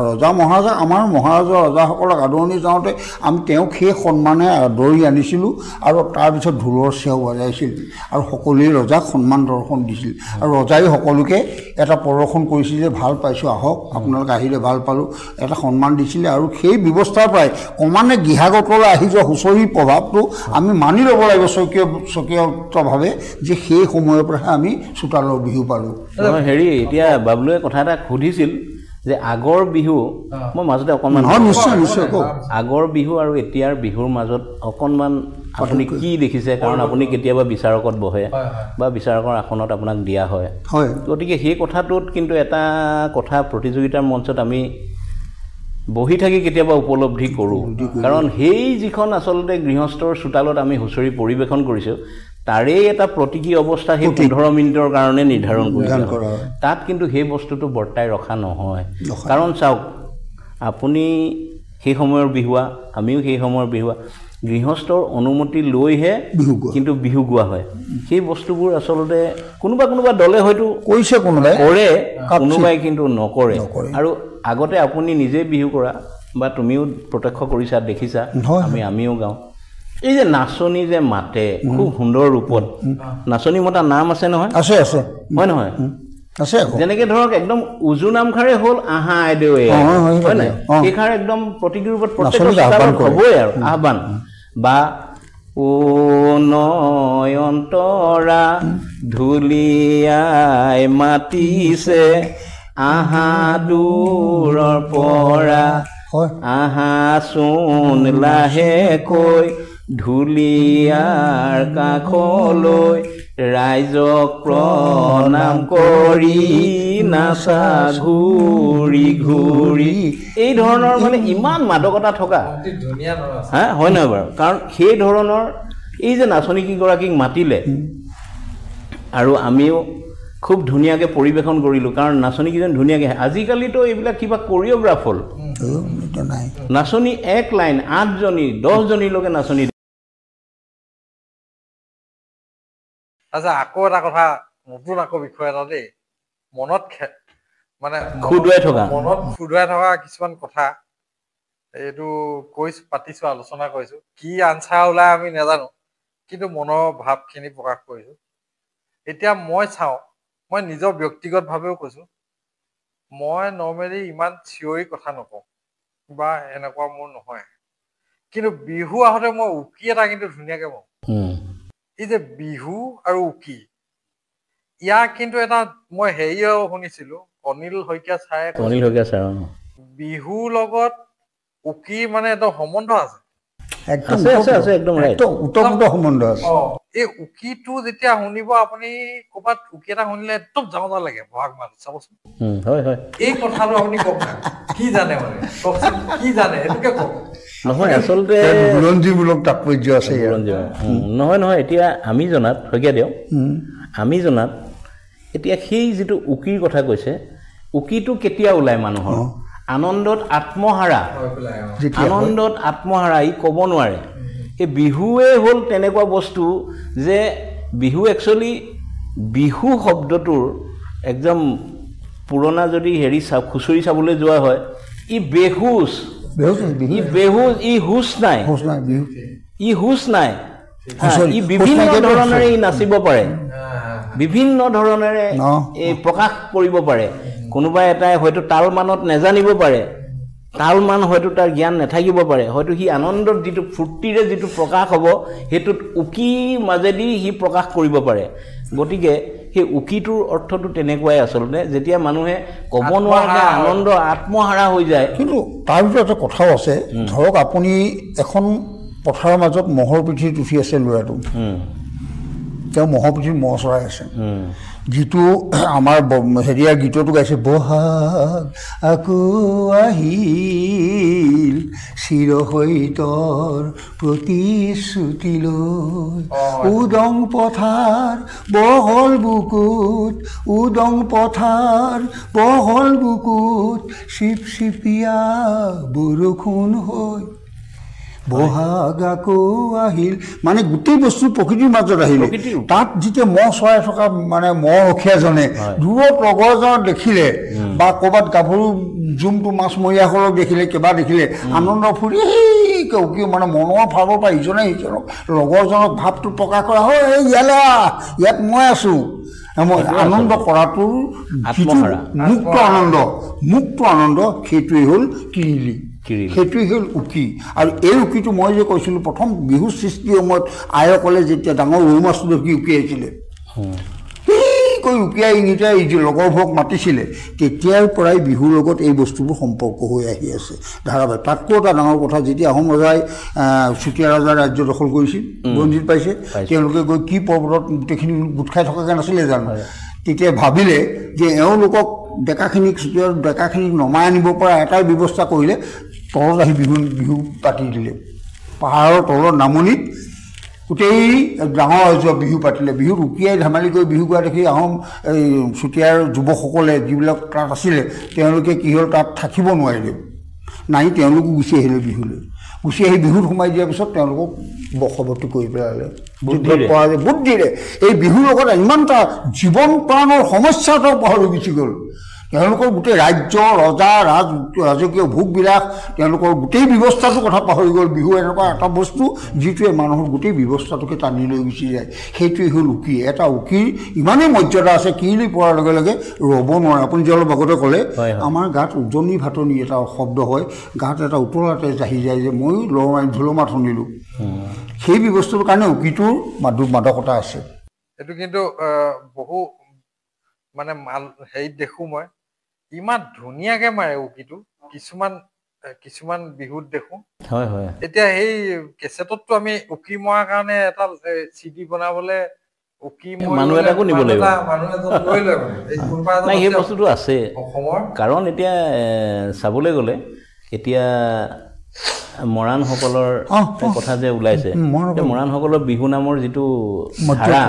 ৰজা মহাৰাজা আমাৰ মহাৰাজা ৰজাসকলক আদৰণি যাওঁতে আমি তেওঁক সেই সন্মানে আদৰি আনিছিলোঁ আৰু তাৰপিছত ঢোলৰ চেও বজাইছিল আৰু সকলোৱে ৰজাক সন্মান দৰ্শন দিছিল আৰু ৰজাই সকলোকে এটা প্ৰদৰ্শন কৰিছিল যে ভাল পাইছোঁ আহক আপোনালোক আহিলে ভাল পালোঁ এটা সন্মান দিছিলে আৰু সেই ব্যৱস্থাৰ পৰাই ক্ৰমান্বয়ে গৃহাগতলৈ আহি যোৱা হুঁচৰিৰ প্ৰভাৱটো আমি মানি ল'ব লাগিব স্বকীয়ভাৱে যে সেই সময়ৰ পৰাহে আমি চোতালৰ বিহু পালোঁ হেৰি এতিয়া বাবলুৱে কথা এটা সুধিছিল যে আগৰ বিহু মই মাজতে অকণমান নিশ্চয় কওক আগৰ বিহু আৰু এতিয়াৰ বিহুৰ মাজত অকণমান আপুনি কি দেখিছে কাৰণ আপুনি কেতিয়াবা বিচাৰকত বহে বা বিচাৰকৰ আসনত আপোনাক দিয়া হয় গতিকে সেই কথাটোত কিন্তু এটা কথা প্ৰতিযোগিতাৰ মঞ্চত আমি বহি থাকি কেতিয়াবা উপলব্ধি কৰোঁ কাৰণ সেই যিখন আচলতে গৃহস্থৰ চোতালত আমি হুঁচৰি পৰিৱেশন কৰিছোঁ তাৰে এটা প্ৰতীকী অৱস্থা সেই 15 মিনিটৰ কাৰণে নিৰ্ধাৰণ কৰা তাত কিন্তু সেই বস্তুটো বৰ্তাই ৰখা নহয় কাৰণ চাওক আপুনি সেই সময়ৰ বিহুৱা আমিও সেই সময়ৰ বিহুৱা গৃহস্থৰ অনুমতি লৈহে কিন্তু বিহু গোৱা হয় সেই বস্তুবোৰ আচলতে কোনোবা দলে হয়তো কৈছে কোনোবাই কিন্তু নকৰে আৰু আগতে আপুনি নিজে বিহু কৰা বা তুমিও প্ৰত্যক্ষ কৰিছা দেখিছা আমিও গাওঁ এই যে নাচনি যে মাতে খুব সুন্দৰ ৰূপত নাচনি মতা নাম আছে নহয় আছে হয় নহয় আছে যেনেকৈ ধৰক একদম উজু নামখাৰে হ'ল আহা আইদেউ হয় নাই সেইষাৰ একদম প্ৰতীকী ৰূপত হ'বই আৰু আহ্বান বা ও নয়ন্তৰা ধুলিয়াই মাতিছে আহা দূৰৰ পৰা আহা চোন লাহেকৈ ঢুলীয়াৰ কাষলৈ ৰাইজক প্ৰণাম কৰি নাচা ঘূৰি ঘূৰি এই ধৰণৰ মানে ইমান মাদকতা থকা হা হয় নহয় বাৰু কাৰণ সেই ধৰণৰ এই যে নাচনীকেইগৰাকীক মাতিলে আৰু আমিও খুব ধুনীয়াকৈ পৰিৱেশন কৰিলোঁ কাৰণ নাচনীকেইজন ধুনীয়াকৈ আজিকালিতো এইবিলাক কিবা কৰিঅ'গ্ৰাফ হ'ল নাচনী এক লাইন 8 জনী 10 জনীলৈকে নাচনী আচ্ছা আকৌ এটা কথা নতুন বিষয় এটা দেই মনত মানে খুদুৱাই থকা কিছুমান কথা এইটো পাতিছোঁ আলোচনা কৰিছোঁ কি আনচাৰ ওলাই আমি নাজানো কিন্তু মনৰ ভাৱখিনি প্ৰকাশ কৰিছোঁ এতিয়া মই নিজৰ ব্যক্তিগতভাৱেও কৈছোঁ মই নৰ্মেলি ইমান চিঞৰি কথা নকওঁ বা এনেকুৱা মোৰ নহয় কিন্তু বিহু আহোঁতে মই উকি এটা কিন্তু ধুনীয়াকৈ কওঁ এই যে বিহু আৰু উকি ইয়াৰ কিন্তু এটা মই হেৰিও শুনিছিলোঁ অনিল শইকীয়া ছাৰে বিহুৰ লগত উকি মানে এটা সম্বন্ধ আছে এই উকিটো যেতিয়া শুনিব আপুনি ক'ৰবাত উকি এটা শুনিলে একদম যাওঁ লাগে বহাগ মাহত চাবচোন এই কথাটো আপুনি কওক কি জানে মানে কি জানে সেইটোকে কওক নহয় আচলতে বুৰঞ্জীমূলক তাৎপৰ্য আছে নহয় এতিয়া আমি জনাত শইকীয়া দেও আমি জনাত এতিয়া সেই যিটো উকিৰ কথা কৈছে উকিটো কেতিয়া ওলায় মানুহৰ আনন্দত আত্মহাৰা ই ক'ব নোৱাৰে এই বিহুৱে হ'ল তেনেকুৱা বস্তু যে বিহু একচুৱেলি বিহু শব্দটোৰ একদম পুৰণা যদি হেৰি খুচৰি চাবলৈ যোৱা হয় ই বেহুচ ই হুচ নাই ই বিভিন্ন ধৰণেৰে ই নাচিব পাৰে বিভিন্ন ধৰণেৰে এই প্ৰকাশ কৰিব পাৰে কোনোবা এটাই হয়তো তাল মানত নেজানিব পাৰে তালমান হয়তো তাৰ জ্ঞান নাথাকিব পাৰে, হয়তো সি আনন্দৰ যিটো ফূৰ্তিৰে যিটো প্ৰকাশ হ'ব সেইটোত উকিৰ মাজেদি সি প্ৰকাশ কৰিব পাৰে। গতিকে সেই উকিটোৰ অৰ্থটো তেনেকুৱাই আচলতে, যেতিয়া মানুহে ক'ব নোৱাৰাকৈ আনন্দ আত্মহাৰা হৈ যায়। কিন্তু তাৰ ভিতৰত এটা কথাও আছে, ধৰক আপুনি এখন পথাৰৰ মাজত মহৰ পিঠিত উঠি আছে ল'ৰাটো, তেওঁ মহৰ পিঠিত মহ চৰাই আছে, যিটো আমাৰ হেৰিয়াৰ গীততো গাইছে, বহাগ আকৌ আহিল চিৰহৈতৰ প্ৰতিশ্ৰুতি লৈ, উদং পথাৰ বহল বুকুত, উদং পথাৰ বহল বুকুত, চিপ চিপিয়া বৰষুণ হৈ বহাগ আকৌ আহিল। মানে গোটেই বস্তু প্ৰকৃতিৰ মাজত আহিলে। তাত যেতিয়া মহ চৰাই থকা মানে মহ ৰখীয়াজনে দূৰত লগৰজনক দেখিলে বা ক'ৰবাত গাভৰু জুমটো মাছমৰীয়াসকলক দেখিলে, কিবা দেখিলে, আনন্দ ফুৰি কি মানে মনৰ ভাৱৰ পৰা ইজনে সিজনক লগৰজনক ভাৱটো প্ৰকাশ কৰা হয়, এই ইয়ালৈ ইয়াত মই আছোঁ, আনন্দ কৰাটোৰ যিটো মুক্ত আনন্দ সেইটোৱেই হ'ল কিৰিলি, সেইটোৱেই হ'ল উকি। আৰু এই উকিটো মই যে কৈছিলোঁ প্ৰথম বিহু সৃষ্টিৰ সময়ত আইসকলে যেতিয়া ডাঙৰ ৰৌ মাছটো দেখি উকিয়াইছিলে, কৈ উকিয়াই ইংগিতাই লগৰবোৰক মাতিছিলে, তেতিয়াৰ পৰাই বিহুৰ লগত এই বস্তুবোৰ সম্পৰ্ক হৈ আহি আছে ধাৰাবাহিক। তাতকৈ এটা ডাঙৰ কথা, যেতিয়া আহোম ৰজাই চুতীয়া ৰজাৰ ৰাজ্য দখল কৰিছিল, ৰঞ্জিত পাইছে, তেওঁলোকে গৈ কি পৰ্বতত গোটেইখিনি গোট খাই থকাকৈ নাছিলে জানো, তেতিয়া ভাবিলে যে এওঁলোকক ডেকাখিনিক চুতীয়া ডেকাখিনিক নমাই আনিব পৰা এটাই ব্যৱস্থা কৰিলে, তলত আহি বিহু পাতি দিলে। পাহাৰৰ তলত নামনিত গোটেই ডাঙৰ ৰাজহুৱা বিহু পাতিলে। বিহুত উকিয়াই ধেমালি কৰি বিহু গোৱা দেখি আহোম এই চুতীয়াৰ যুৱকসকলে যিবিলাক তাত আছিলে তেওঁলোকে কি হ'ল, তাত থাকিব নোৱাৰিলে, নাই তেওঁলোকো গুচি আহিলে বিহুলৈ। গুচি আহি বিহুত সোমাই দিয়াৰ পিছত তেওঁলোকক বশৱৰ্তী কৰি পেলালে বুদ্ধিৰে। এই বিহুৰ লগত ইমান এটা জীৱন প্ৰাণৰ সমস্যা এটাও পাহৰি গুচি গ'ল। তেওঁলোকৰ গোটেই ৰাজ্য ৰজা ৰাজকীয় ভোগবিলাস, তেওঁলোকৰ গোটেই ব্যৱস্থাটোৰ কথা পাহৰি গ'ল। বিহু এনেকুৱা এটা বস্তু যিটোৱে মানুহৰ গোটেই ব্যৱস্থাটোকে টানি লৈ গুচি যায়। সেইটোৱে হ'ল উকি। এটা উকিৰ ইমানেই মৰ্যাদা আছে, কিৰিলি পৰাৰ লগে লগে ৰ'ব নোৱাৰে। আপুনি যে অলপ আগতে ক'লে আমাৰ গাত উজনি ভাটনি এটা শব্দ হয়, গাত এটা উতলাতে জাহি যায় যে ময়ো ঢোলমাত শুনিলোঁ। সেই ব্যৱস্থাটোৰ কাৰণে উকিটোৰ মাদকতা আছে। এইটো কিন্তু বহু মানে হেৰিত দেখোঁ মই, ইমান ধুনীয়াকে মাৰে উকিটো, কিছুমান বিহুত দেখো। হয় হয়। এতিয়া সেই কেছেটতটো আমি উকি মৰাৰ কাৰণে এটা চিডি বনাবলে উকি মানুহ এটাকো নিব লাগিব, নাই সেই বস্তুটো আছে অসমৰ। কাৰণ এতিয়া চাবলৈ গ'লে এতিয়া মৰাণসকলৰ কথা যে ওলাইছে, মৰাণসকলৰ বিহু নামৰ যিটো ধাৰা,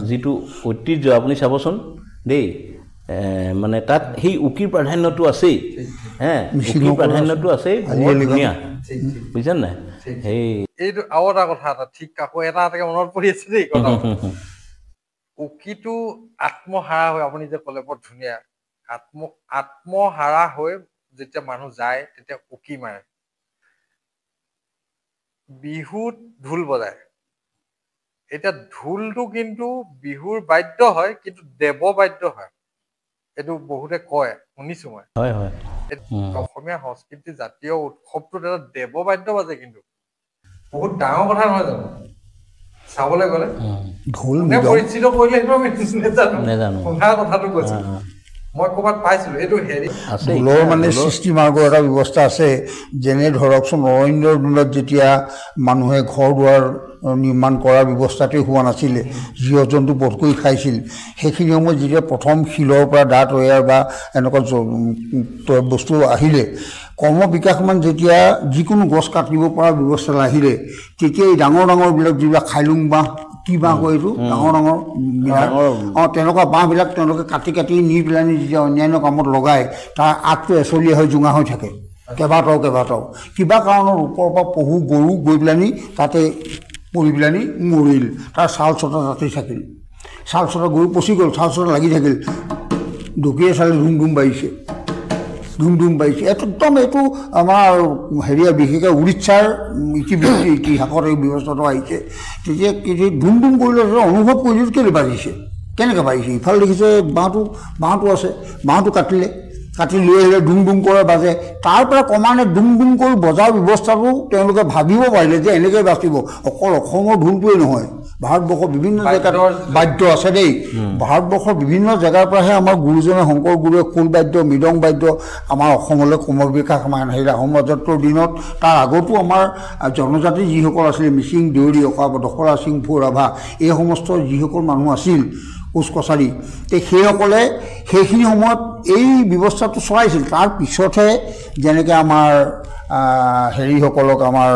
যিটো ঐতিহ্য আপুনি চাবচোন দেই, মানে তাত সেই উকিৰ প্ৰাধান্যটো আছেই। উকিৰ প্ৰাধান্যটো আছেই, বৰ ধুনীয়া, বুজিছে নাই? সেই এইটো আৰু এটা কথা এটা ঠিক আকৌ এটাকে মনত পৰি আছে দেই কথা। উকিটো আত্মহাৰা হৈ, আপুনি যে ক'লে বৰ ধুনীয়া, আত্মহাৰা হৈ যেতিয়া মানুহ যায় তেতিয়া উকি মাৰে। বিহুত ঢোল বজায়। এতিয়া ঢোলটো কিন্তু বিহুৰ বাদ্য হয়, কিন্তু দেৱ বাদ্য হয়, এইটো বহুতে কয়, শুনিছো মই। হয় হয়। অসমীয়া সংস্কৃতি জাতীয় উৎসৱটোত এটা দেৱ বাদ্য বাজে, কিন্তু বহুত ডাঙৰ কথা নহয় জানো চাবলৈ গ'লে? ঢোল পৰিচিত কৰিলে সেইটো আমি নেজানো, শুনা কথাটো কৈছো মই ক'ৰবাত পাইছিলো। এইটো হেৰি ঢোলৰ মানে সৃষ্টি মাৰ্গৰ এটা ব্যৱস্থা আছে। যেনে ধৰকচোন অৰণ্যৰ দিনত যেতিয়া মানুহে ঘৰ দুৱাৰ নিৰ্মাণ কৰাৰ ব্যৱস্থাটোৱে হোৱা নাছিলে, জীৱ জন্তু বধ কৰি খাইছিল, সেইখিনি সময়ত যেতিয়া প্ৰথম শিলৰ পৰা দা তৈয়াৰ বা এনেকুৱা বস্তু আহিলে, কৰ্ম বিকাশমান যেতিয়া যিকোনো গছ কাটিব পৰা ব্যৱস্থা আহিলে, তেতিয়া এই ডাঙৰ ডাঙৰবিলাক যিবিলাক খাইলুং বাঁহ, কি বাঁহ কয় এইটো, ডাঙৰ ডাঙৰ তেনেকুৱা বাঁহবিলাক তেওঁলোকে কাটি কাটি নি পেলানি যেতিয়া অন্যান্য কামত লগায়, তাৰ আগটো এচলীয়া হৈ জোঙা হৈ থাকে, কেইবাটাও কিবা কাৰণত ওপৰৰ পৰা পহু গৰু গৈ পেলানি তাতে পৰি পেলানি মৰিল, তাৰ ছাল চটা তাতেই থাকিল, ছাল চটা গৰু পচি গ'ল, ছাল চটা লাগি থাকিল, ঢুকিয়ে চালে ধুম ধুম বাঢ়িছে। একদম এইটো আমাৰ হেৰিয়া বিশেষকৈ উৰিষ্যাৰ ইতিহাসত এই ব্যৱস্থাটো আহিছে। তেতিয়া ধুম ধুম কৰিলে অনুভৱ কৰিলোঁ কেলৈ বাঢ়িছে, কেনেকৈ বাঢ়িছে। ইফালে দেখিছে বাঁহটো আছে, বাঁহটো কাটিলে, কাটি লৈ আহিলে ডুং ডুং কৰে বাজে তাৰ পৰা ক্ৰমান্বয়ে ডুং ডুং কৰি বজাৰ ব্যৱস্থাটো তেওঁলোকে ভাবিব পাৰিলে যে এনেকৈ বাচিব অকল অসমৰ ঢোলটোৱেই নহয় ভাৰতবৰ্ষৰ বিভিন্ন জেগাত বাদ্য আছে দেই ভাৰতবৰ্ষৰ বিভিন্ন জেগাৰ পৰাহে আমাৰ গুৰুজনে শংকৰ গুৰুৱে খোল বাদ্য মৃদং বাদ্য আমাৰ অসমলৈ ক্ৰমবিকাশ আহিলে আহোম ৰাজত্বৰ দিনত তাৰ আগতো আমাৰ জনজাতি যিসকল আছিলে মিচিং দেউৰী অকা দখৰা চিংফু ৰাভা এই সমস্ত যিসকল মানুহ আছিল কোচ কছাৰী সেইসকলে সেইখিনি সময়ত এই ব্যৱস্থাটো চলাইছিল তাৰ পিছতহে যেনেকৈ আমাৰ হেৰিসকলক আমাৰ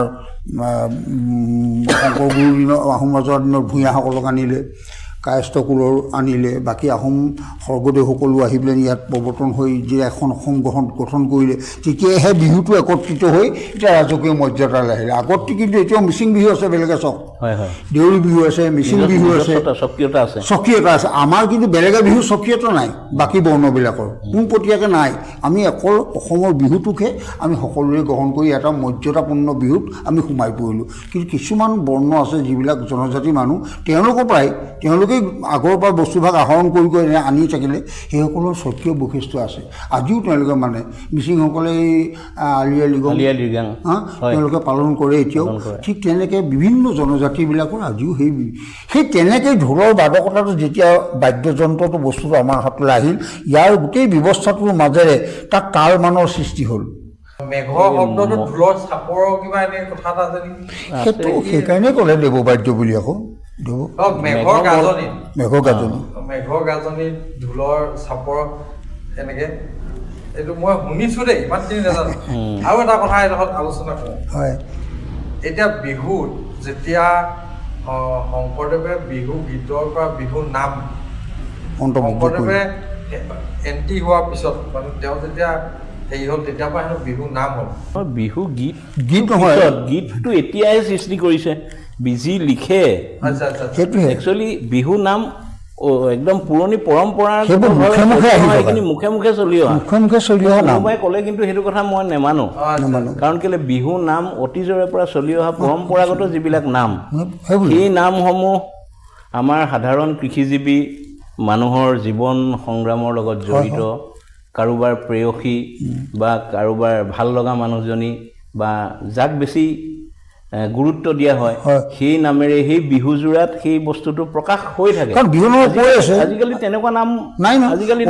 শংকৰ গুৰুৰ দিনৰ আহোম ৰজাৰ দিনৰ ভূঞাসকলক আনিলে কায়স্থ কুলৰ আনিলে বাকী আহোম স্বৰ্গদেউসকলো আহি পেলাই ইয়াত প্ৰৱৰ্তন হৈ যে এখন অসম গঠন কৰিলে তেতিয়াহে বিহুটো একত্ৰিত হৈ এতিয়া ৰাজকীয় মৰ্যাদালৈ আহিলে আগত কিন্তু এতিয়াও মিচিং বিহু আছে বেলেগে চাওক দেউৰী বিহু আছে মিচিং বিহু আছে স্বকীয়তা আছে আমাৰ কিন্তু বেলেগে বিহু স্বকীয়তা নাই বাকী বৰ্ণবিলাকৰ পোনপটীয়াকৈ নাই আমি অকল অসমৰ বিহুটোকহে আমি সকলোৰে গ্ৰহণ কৰি এটা মৰ্যাদাপূৰ্ণ বিহুত আমি সোমাই পৰিলোঁ কিন্তু কিছুমান বৰ্ণ আছে যিবিলাক জনজাতি মানুহ তেওঁলোকৰ পৰাই তেওঁলোকে আগৰ পৰা বস্তুভাগ আহৰণ কৰি আনি থাকিলে সেইসকলৰ স্বকীয় বৈশিষ্ট্য আছে আজিও তেওঁলোকে মানে মিচিংসকলে এই আলি আই লৃগাং তেওঁলোকে পালন কৰে এতিয়াও ঠিক তেনেকৈ বিভিন্ন জনজাতিবিলাকৰ আজিও সেই তেনেকৈ ঢোলৰ বাদকতাটো যেতিয়া বাদ্যযন্ত্ৰটো বস্তুটো আমাৰ হাতলৈ আহিল ইয়াৰ গোটেই ব্যৱস্থাটোৰ মাজেৰে তাত তাল মানৰ সৃষ্টি হ'ল সেইটো সেইকাৰণে ক'লে দেৱবাদ্য বুলি আকৌ মেঘৰ গাজনি ঢোলৰ চাপৰ এনেকে এইটো মই শুনিছোঁ দেই ইমানখিনি নাজানো আৰু এটা কথা এইডোখৰত আলোচনা কৰোঁ এতিয়া বিহুত যেতিয়া শংকৰদেৱে বিহু গীতৰ পৰা বিহু নাম শংকৰদেৱে এণ্টি হোৱাৰ পিছত মানে তেওঁ যেতিয়া হেৰি হ'ল তেতিয়াৰ পৰা হেনো বিহু নাম হ'ল বিহু গীত নহয় গীতটো এতিয়াই সৃষ্টি কৰিছে বিজি লিখে একচুৱেলি বিহু নাম একদম পুৰণি পৰম্পৰা মুখে মুখে চলি অহা ক'লে কিন্তু সেইটো কথা মই নেমানো কাৰণ কেলে বিহু নাম অতীজৰে পৰা চলি অহা পৰম্পৰাগত যিবিলাক নাম সেই নামসমূহ আমাৰ সাধাৰণ কৃষিজীৱী মানুহৰ জীৱন সংগ্ৰামৰ লগত জড়িত কাৰোবাৰ প্ৰেয়সী বা কাৰোবাৰ ভাল লগা মানুহজনী বা যাক বেছি গুৰুত্ব দিয়া হয় সেই নামেৰে সেই বিহুজোৰাত সেই বস্তুটো প্ৰকাশ হৈ থাকে আজিকালি তেনেকুৱা নাম নাই আজিকালি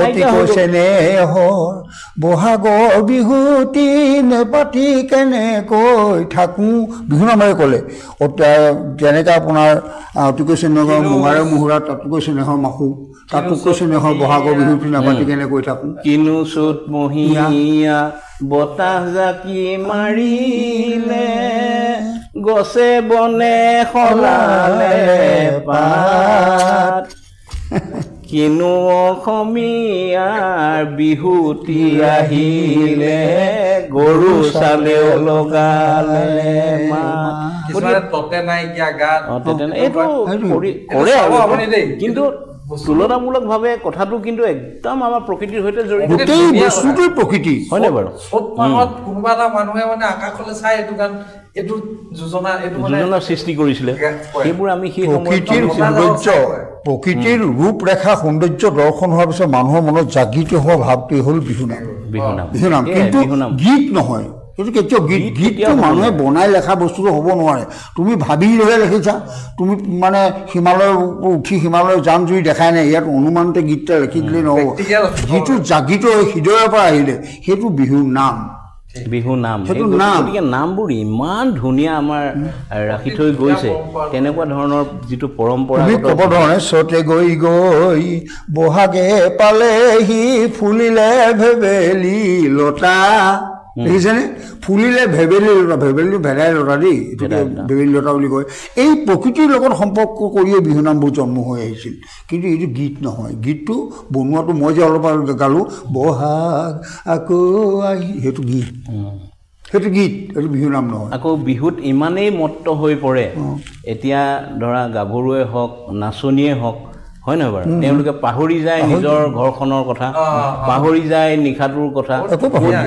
বহাগৰ বিহুটি নেপাতি কেনেকৈ থাকোঁ বিহু নামেৰে ক'লে যেনেকৈ আপোনাৰ অতিকৈ চেনেহৰ মোঙাৰে মোহোৰা তাতোকৈ চেনেহৰ মাখু তাতোকৈ চেনেহৰ বহাগৰ বিহুটি নেপাতি কেনেকৈ থাকোঁ কিনো চ'ত মহীয়া বতাহ জাকি মাৰিলে গছে বনে সলালে পাত কিনো অসমীয়াৰ বিহুটি আহিলে গৰু চালেও লগালে কিন্তু তুলনামূলকভাৱে কথাটো কিন্তু একদম আমাৰ প্ৰকৃতিৰ সৈতে জড়িত প্ৰকৃতি হয়নে বাৰু কোনোবা এটা মানুহে মানে আকাশলৈ চাই এইটো গান এইটো যোজনা সৃষ্টি কৰিছিলে সেইবোৰ আমি সেই প্ৰকৃতিৰ সৌন্দৰ্য প্ৰকৃতিৰ ৰূপৰেখা সৌন্দৰ্য দৰ্শন হোৱাৰ পিছত মানুহৰ মনত জাগৃত হোৱা ভাৱটোৱে হ'ল বিহু নাম কিন্তু গীত নহয় সেইটো কেতিয়াও গীতটো মানুহে বনাই লেখা বস্তুটো হ'ব নোৱাৰে তুমি ভাবি লৈ লিখিছা তুমি মানে হিমালয়ৰ উঠি হিমালয়ৰ জান জুৰি দেখাই নাই ইয়াত অনুমানতে গীতটা লিখি দিলেই নহ'ব যিটো জাগৃত হৃদয়ৰ পৰা আহিলে সেইটো বিহুৰ নাম গতিকে নামবোৰ ইমান ধুনীয়া আমাৰ ৰাখি থৈ গৈছে তেনেকুৱা ধৰণৰ যিটো পৰম্পৰা ক'ব ধৰণে চতে গৈ গৈ বহাগে পালেহি ফুলিলে ভেবেলি লতা দেখিছেনে ফুলিলে ভেবেলি ভেদাই লতা দেই ভেবেলি লতা বুলি কয় এই প্ৰকৃতিৰ লগত সম্পৰ্ক কৰিয়ে বিহুনামবোৰ জন্ম হৈ আহিছিল কিন্তু এইটো গীত নহয় গীতটো বনোৱাটো মই যে অলপ গালোঁ বহাগ আকৌ আহি সেইটো গীত সেইটো বিহুনাম নহয় আকৌ বিহুত ইমানেই মত্ত হৈ পৰে এতিয়া ধৰা গাভৰুৱে হওক নাচনীয়ে হওক হয় নহয় বাৰু তেওঁলোকে পাহৰি যায় নিজৰ ঘৰখনৰ কথা পাহৰি যায় নিশাটোৰ কথা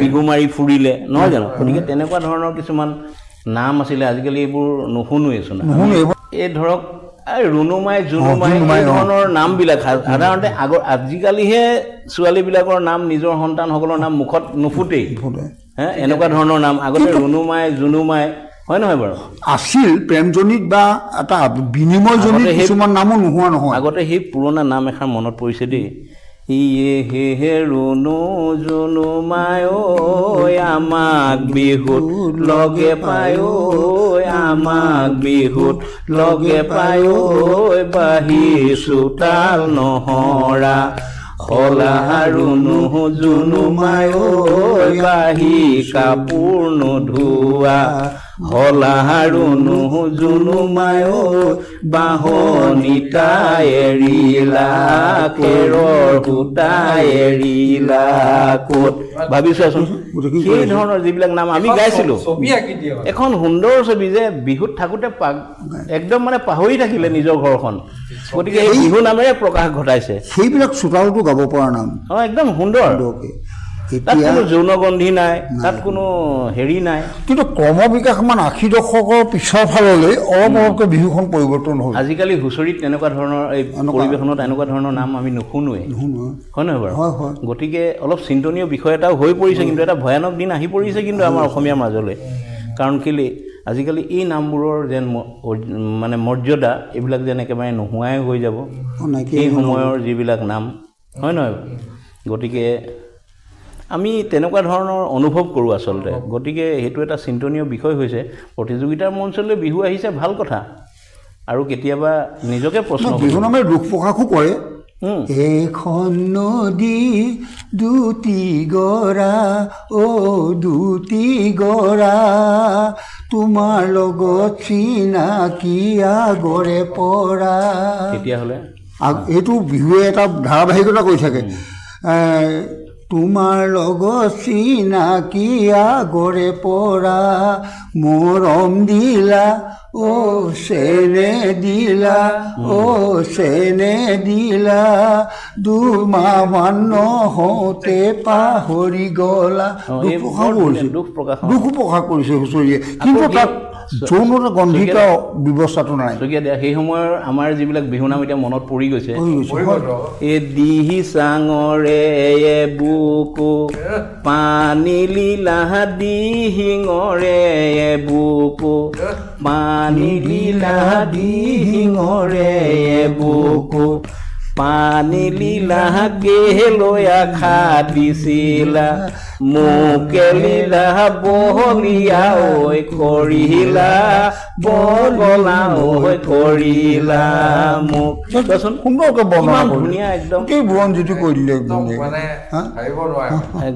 বিহু মাৰি ফুৰিলে নহয় জানো গতিকে তেনেকুৱা ধৰণৰ কিছুমান নাম আছিলে আজিকালি এইবোৰ নুশুনোৱেচোন এই ধৰক ৰুণুমাই জুনুমাই এই ধৰণৰ নামবিলাক সাধাৰণতে আজিকালিহে ছোৱালীবিলাকৰ নাম নিজৰ সন্তানসকলৰ নাম মুখত নুফুটেই এনেকুৱা ধৰণৰ নাম আগতে ৰুণুমাই জুনুমাই হয় নহয় বাৰু আছিল প্ৰেমজনিত বা এটা বিনিময়জনিত কিছুমান নামো নোহোৱা নহয় আগতে সেই পুৰণা নাম এষাৰ মনত পৰিছে দেই ইয়ে হে ৰুণু জুনুমাই আমাক বিহুত লগে পায় আমাক বিহুত লগে পায় বাহি চোতাল নহৰা হলা ৰুণু জুনুমাই বাহি কাপোৰ নোধোৱা হলা ৰুণু জুনুমাই বাহনিতা এৰিলা খেৰৰ সূতা এৰিলা ক'ত ভাবিছোৱাচোন সেই ধৰণৰ যিবিলাক নাম আমি গাইছিলোঁ এখন সুন্দৰ ছবি যে বিহুত থাকোঁতে একদম মানে পাহৰি থাকিলে নিজৰ ঘৰখন গতিকে এই বিহু নামেৰে প্ৰকাশ ঘটাইছে সেইবিলাক চোতালতো গাব পৰা নাম একদম সুন্দৰ তাত কোনো যৌনগন্ধি নাই তাত কোনো হেৰি নাই কিন্তু ক্ৰমবিকাশমান 80 দশকৰ পিছৰ ফাললৈ অলপ অলপকৈ বিহুখন পৰিৱৰ্তন হ'ল আজিকালি হুঁচৰিত তেনেকুৱা ধৰণৰ এই পৰিৱেশনত এনেকুৱা ধৰণৰ নাম আমি নুশুনোৱে হয় নহয় বাৰু গতিকে অলপ চিন্তনীয় বিষয় এটাও হৈ পৰিছে কিন্তু এটা ভয়ানক দিন আহি পৰিছে কিন্তু আমাৰ অসমীয়াৰ মাজলৈ কাৰণ কেলৈ আজিকালি এই নামবোৰৰ যেন মানে মৰ্যাদা এইবিলাক যেন একেবাৰে নোহোৱাই হৈ যাব এই সময়ৰ যিবিলাক নাম হয় নহয় গতিকে আমি তেনেকুৱা ধৰণৰ অনুভৱ কৰোঁ আচলতে গতিকে সেইটো এটা চিন্তনীয় বিষয় হৈছে প্ৰতিযোগিতাৰ মঞ্চলৈ বিহু আহিছে ভাল কথা আৰু কেতিয়াবা নিজকে প্ৰশ্ন বিহু নামে দুখ প্ৰকাশো কৰে এখন নদী দুটি গৰা দুটি গৰা তোমাৰ লগত চিনাকি আগৰে পৰা তেতিয়াহ'লে এইটো বিহুৱে এটা ধাৰাবাহিকতা কৰি থাকে তোমাৰ লগত চিনাকি আগৰে পৰা মৰম দিলা চেনে দিলা চেনে দিলা দুমাহমান নহওঁতে পাহৰি গলা দুখ প্ৰকাশ কৰিছে হুঁচৰিয়ে কিন্তু তাত যৌনতা গন্ধিত ব্যৱস্থাটো নাই সেই সময়ৰ আমাৰ যিবিলাক বিহুনাম এতিয়া মনত পৰি গৈছে এ দিহি চাঙৰে বুকু পানী লীলা দিহিঙৰে বুকু পানী লীলা দিহিঙৰে বুকু পানী লীলা কেলৈ আশা দিছিলা মোকে লীলা বহলীয়া ঐ কৰিলা বগলা ঐ কৰিলা মোক সুন্দৰকৈ বৰ্ণনা ধুনীয়া একদম বুৰঞ্জীটো কৈ দিলে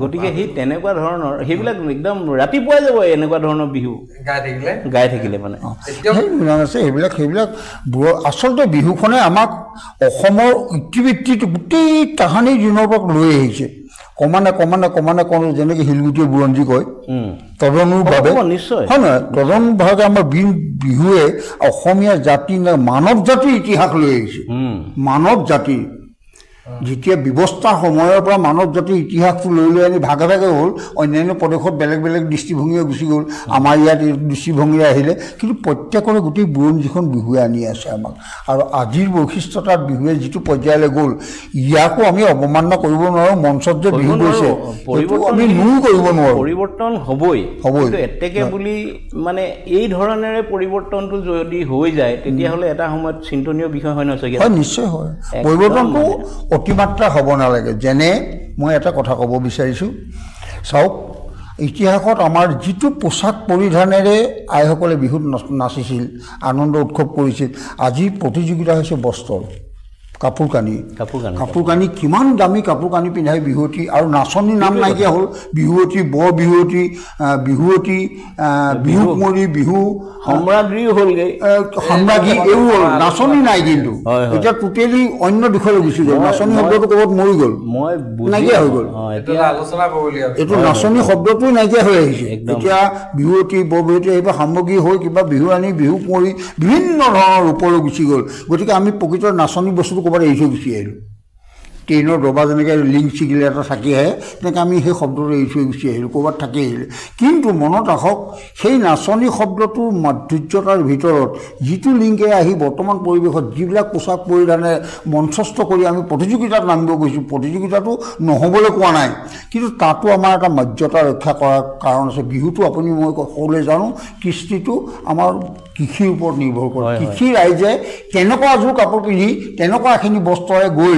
গতিকে সেই তেনেকুৱা ধৰণৰ সেইবিলাক একদম ৰাতিপুৱাই যাব এনেকুৱা ধৰণৰ বিহু গাই থাকিলে মানে সেইবিলাক আচলতে বিহুখনে আমাক অসমৰ ইতিবৃত্তিটো গোটেই তাহানিৰ দিনৰ পৰা লৈ আহিছে ক্ৰমান্বয়ে যেনেকৈ শিলগুটিয়ে বুৰঞ্জী কয় তদনুৰভাৱে নিশ্চয় হয় নহয় তদনুৰভাৱে আমাৰ বিহুৱে অসমীয়া জাতি মানৱ জাতিৰ ইতিহাস লৈ আহিছে মানৱ জাতিৰ যেতিয়া ব্যৱস্থা সময়ৰ পৰা মানৱ জাতিৰ ইতিহাসটো লৈ আনি ভাগে ভাগে হ'ল অন্যান্য প্ৰদেশত বেলেগ বেলেগ দৃষ্টিভংগীৰে গুচি গ'ল আমাৰ ইয়াত এই দৃষ্টিভংগীৰে আহিলে কিন্তু প্ৰত্যেকৰে গোটেই বুৰঞ্জীখন বিহুৱে আনি আছে আমাক আৰু আজিৰ বৈশিষ্ট্যতাত বিহুৱে যিটো পৰ্যায়লৈ গ'ল ইয়াকো আমি অৱমাননা কৰিব নোৱাৰোঁ মঞ্চত যে বিহু গৈছে আমি নুই কৰিব নোৱাৰোঁ পৰিৱৰ্তন হ'বই এতেকে বুলি মানে এই ধৰণেৰে পৰিৱৰ্তনটো যদি হৈ যায় তেতিয়াহ'লে এটা সময়ত চিন্তনীয় বিষয় হয় নহয় হয় নিশ্চয় হয় পৰিৱৰ্তনটো অতিমাত্ৰা হ'ব নালাগে যেনে মই এটা কথা ক'ব বিচাৰিছোঁ চাওক ইতিহাসত আমাৰ যিটো পোচাক পৰিধানেৰে আইসকলে বিহুত নাচিছিল আনন্দ উৎসৱ কৰিছিল আজি প্ৰতিযোগিতা হৈছে বস্ত্ৰ কাপোৰ কানি কিমান দামী কাপোৰ কানি পিন্ধাই বিহুৱতী আৰু নাচনী নাম নাইকিয়া হ'ল বিহুৱতী বৰ বিহুৱতী বিহুৱতী বিহু কুঁৱৰী বিহু সম্ৰাজ্ঞী হ'লগৈ সম্ৰাজ্ঞী এইবোৰ হ'ল নাচনী নাই কিন্তু এতিয়া টোটেলি অন্য দিশলৈ গুচি গ'ল নাচনী শব্দটো ক'ৰবাত মৰি গ'ল নাইকিয়া হৈ গ'ল এইটো নাচনী শব্দটোৱে নাইকিয়া হৈ আহিছে এতিয়া বিহুৱতী বৰ বিহুৱতী এইবোৰ সামগ্ৰী হৈ কিবা বিহু আনি বিহু কুঁৱৰী বিভিন্ন ধৰণৰ ৰূপলৈ গুচি গ'ল গতিকে আমি প্ৰকৃতৰ নাচনী বস্তুটো ক'ৰবাত এৰি থৈ গুচি আহিলোঁ ট্ৰেইনৰ ডবা যেনেকৈ লিংক ছিগিলে এটা থাকি আহে তেনেকৈ আমি সেই শব্দটো এৰি থৈ গুচি আহিলোঁ, ক'ৰবাত থাকি আহিলে। কিন্তু মনত ৰাখক সেই নাচনী শব্দটোৰ মাধুৰ্যতাৰ ভিতৰত যিটো লিংকে আহি বৰ্তমান পৰিৱেশত যিবিলাক পোচাক পৰিধানে মঞ্চস্থ কৰি আমি প্ৰতিযোগিতাত নামিব গৈছোঁ, প্ৰতিযোগিতাটো নহ'বলৈ কোৱা নাই, কিন্তু তাতো আমাৰ এটা মৰ্যাদা ৰক্ষা কৰাৰ কাৰণ আছে। বিহুটো আপুনি মই সকলোৱে জানো কৃষ্টিটো আমাৰ কৃষিৰ ওপৰত নিৰ্ভৰ কৰে। কৃষি ৰাইজে তেনেকুৱা এযোৰ কাপোৰ পিন্ধি তেনেকুৱা এখিনি বস্ত্ৰৰে গৈ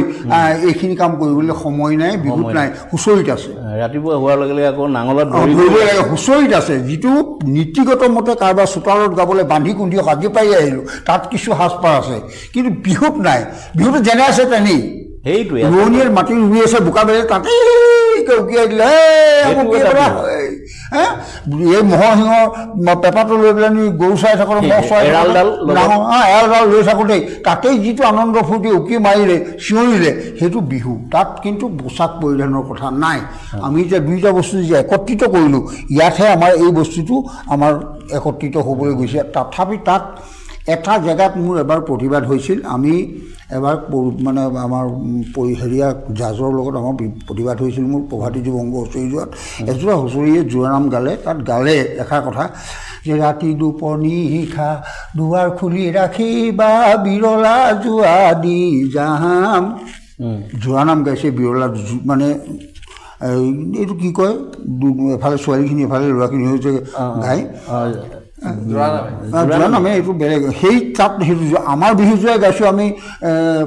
এইখিনি কাম কৰিবলৈ সময় নাই, বিহুত নাই, হুঁচৰিত আছে। ৰাতিপুৱা হোৱাৰ লগে লগে আকৌ নাঙলত ধৰিব লাগে, হুঁচৰিত আছে। যিটো নীতিগত মতে কাৰোবাৰ চোতালত গাবলৈ বান্ধি কুন্ধি সাজি পাৰি আহিলোঁ, তাত কিছু সাজপাৰ আছে, কিন্তু বিহুত নাই। বিহুটো যেনে আছে তেনেই, সেইটোৱে ৰোৱনীয়ে মাটি ৰুই আছে বোকা বেলে তাতেই উকিয়াই দিলে এই মহৰ সিংহৰ পেপাৰটো লৈ পেলাই গৰু চৰাই থাকোঁতে মহ চৰাই এৰালডাল লৈ থাকোঁতেই তাতেই যিটো আনন্দ ফূৰ্তি উকি মাৰিলে চিঞৰিলে সেইটো বিহু। তাত কিন্তু পোচাক পৰিধানৰ কথা নাই। আমি এতিয়া দুইটা বস্তু যে একত্ৰিত কৰিলোঁ, ইয়াতহে আমাৰ এই বস্তুটো আমাৰ একত্ৰিত হ'বলৈ গৈছে। তথাপি তাত এটা জেগাত মোৰ এবাৰ প্ৰতিবাদ হৈছিল। আমি এবাৰ মানে আমাৰ হেৰিয়া জাজৰ লগত আমাৰ প্ৰতিবাদ হৈছিল মোৰ প্ৰভাতী যুৱংগ হুঁচৰি যোৱাত। এযোৰা হুঁচৰিয়ে জোৰানাম গালে, তাত গালে এষাৰ কথা যে ৰাতি দুপনি নিশা দুৱাৰ খুলি ৰাখিবা বিৰলা যোৱা দি যাম। জোৰানাম গাইছে বিৰলা, মানে এইটো কি কয়, এফালে ছোৱালীখিনি এফালে ল'ৰাখিনি হৈছে গাই জোৰানামে, এইটো বেলেগ। সেই তাত সেইটো আমাৰ বিহু যোৱাই গাইছোঁ আমি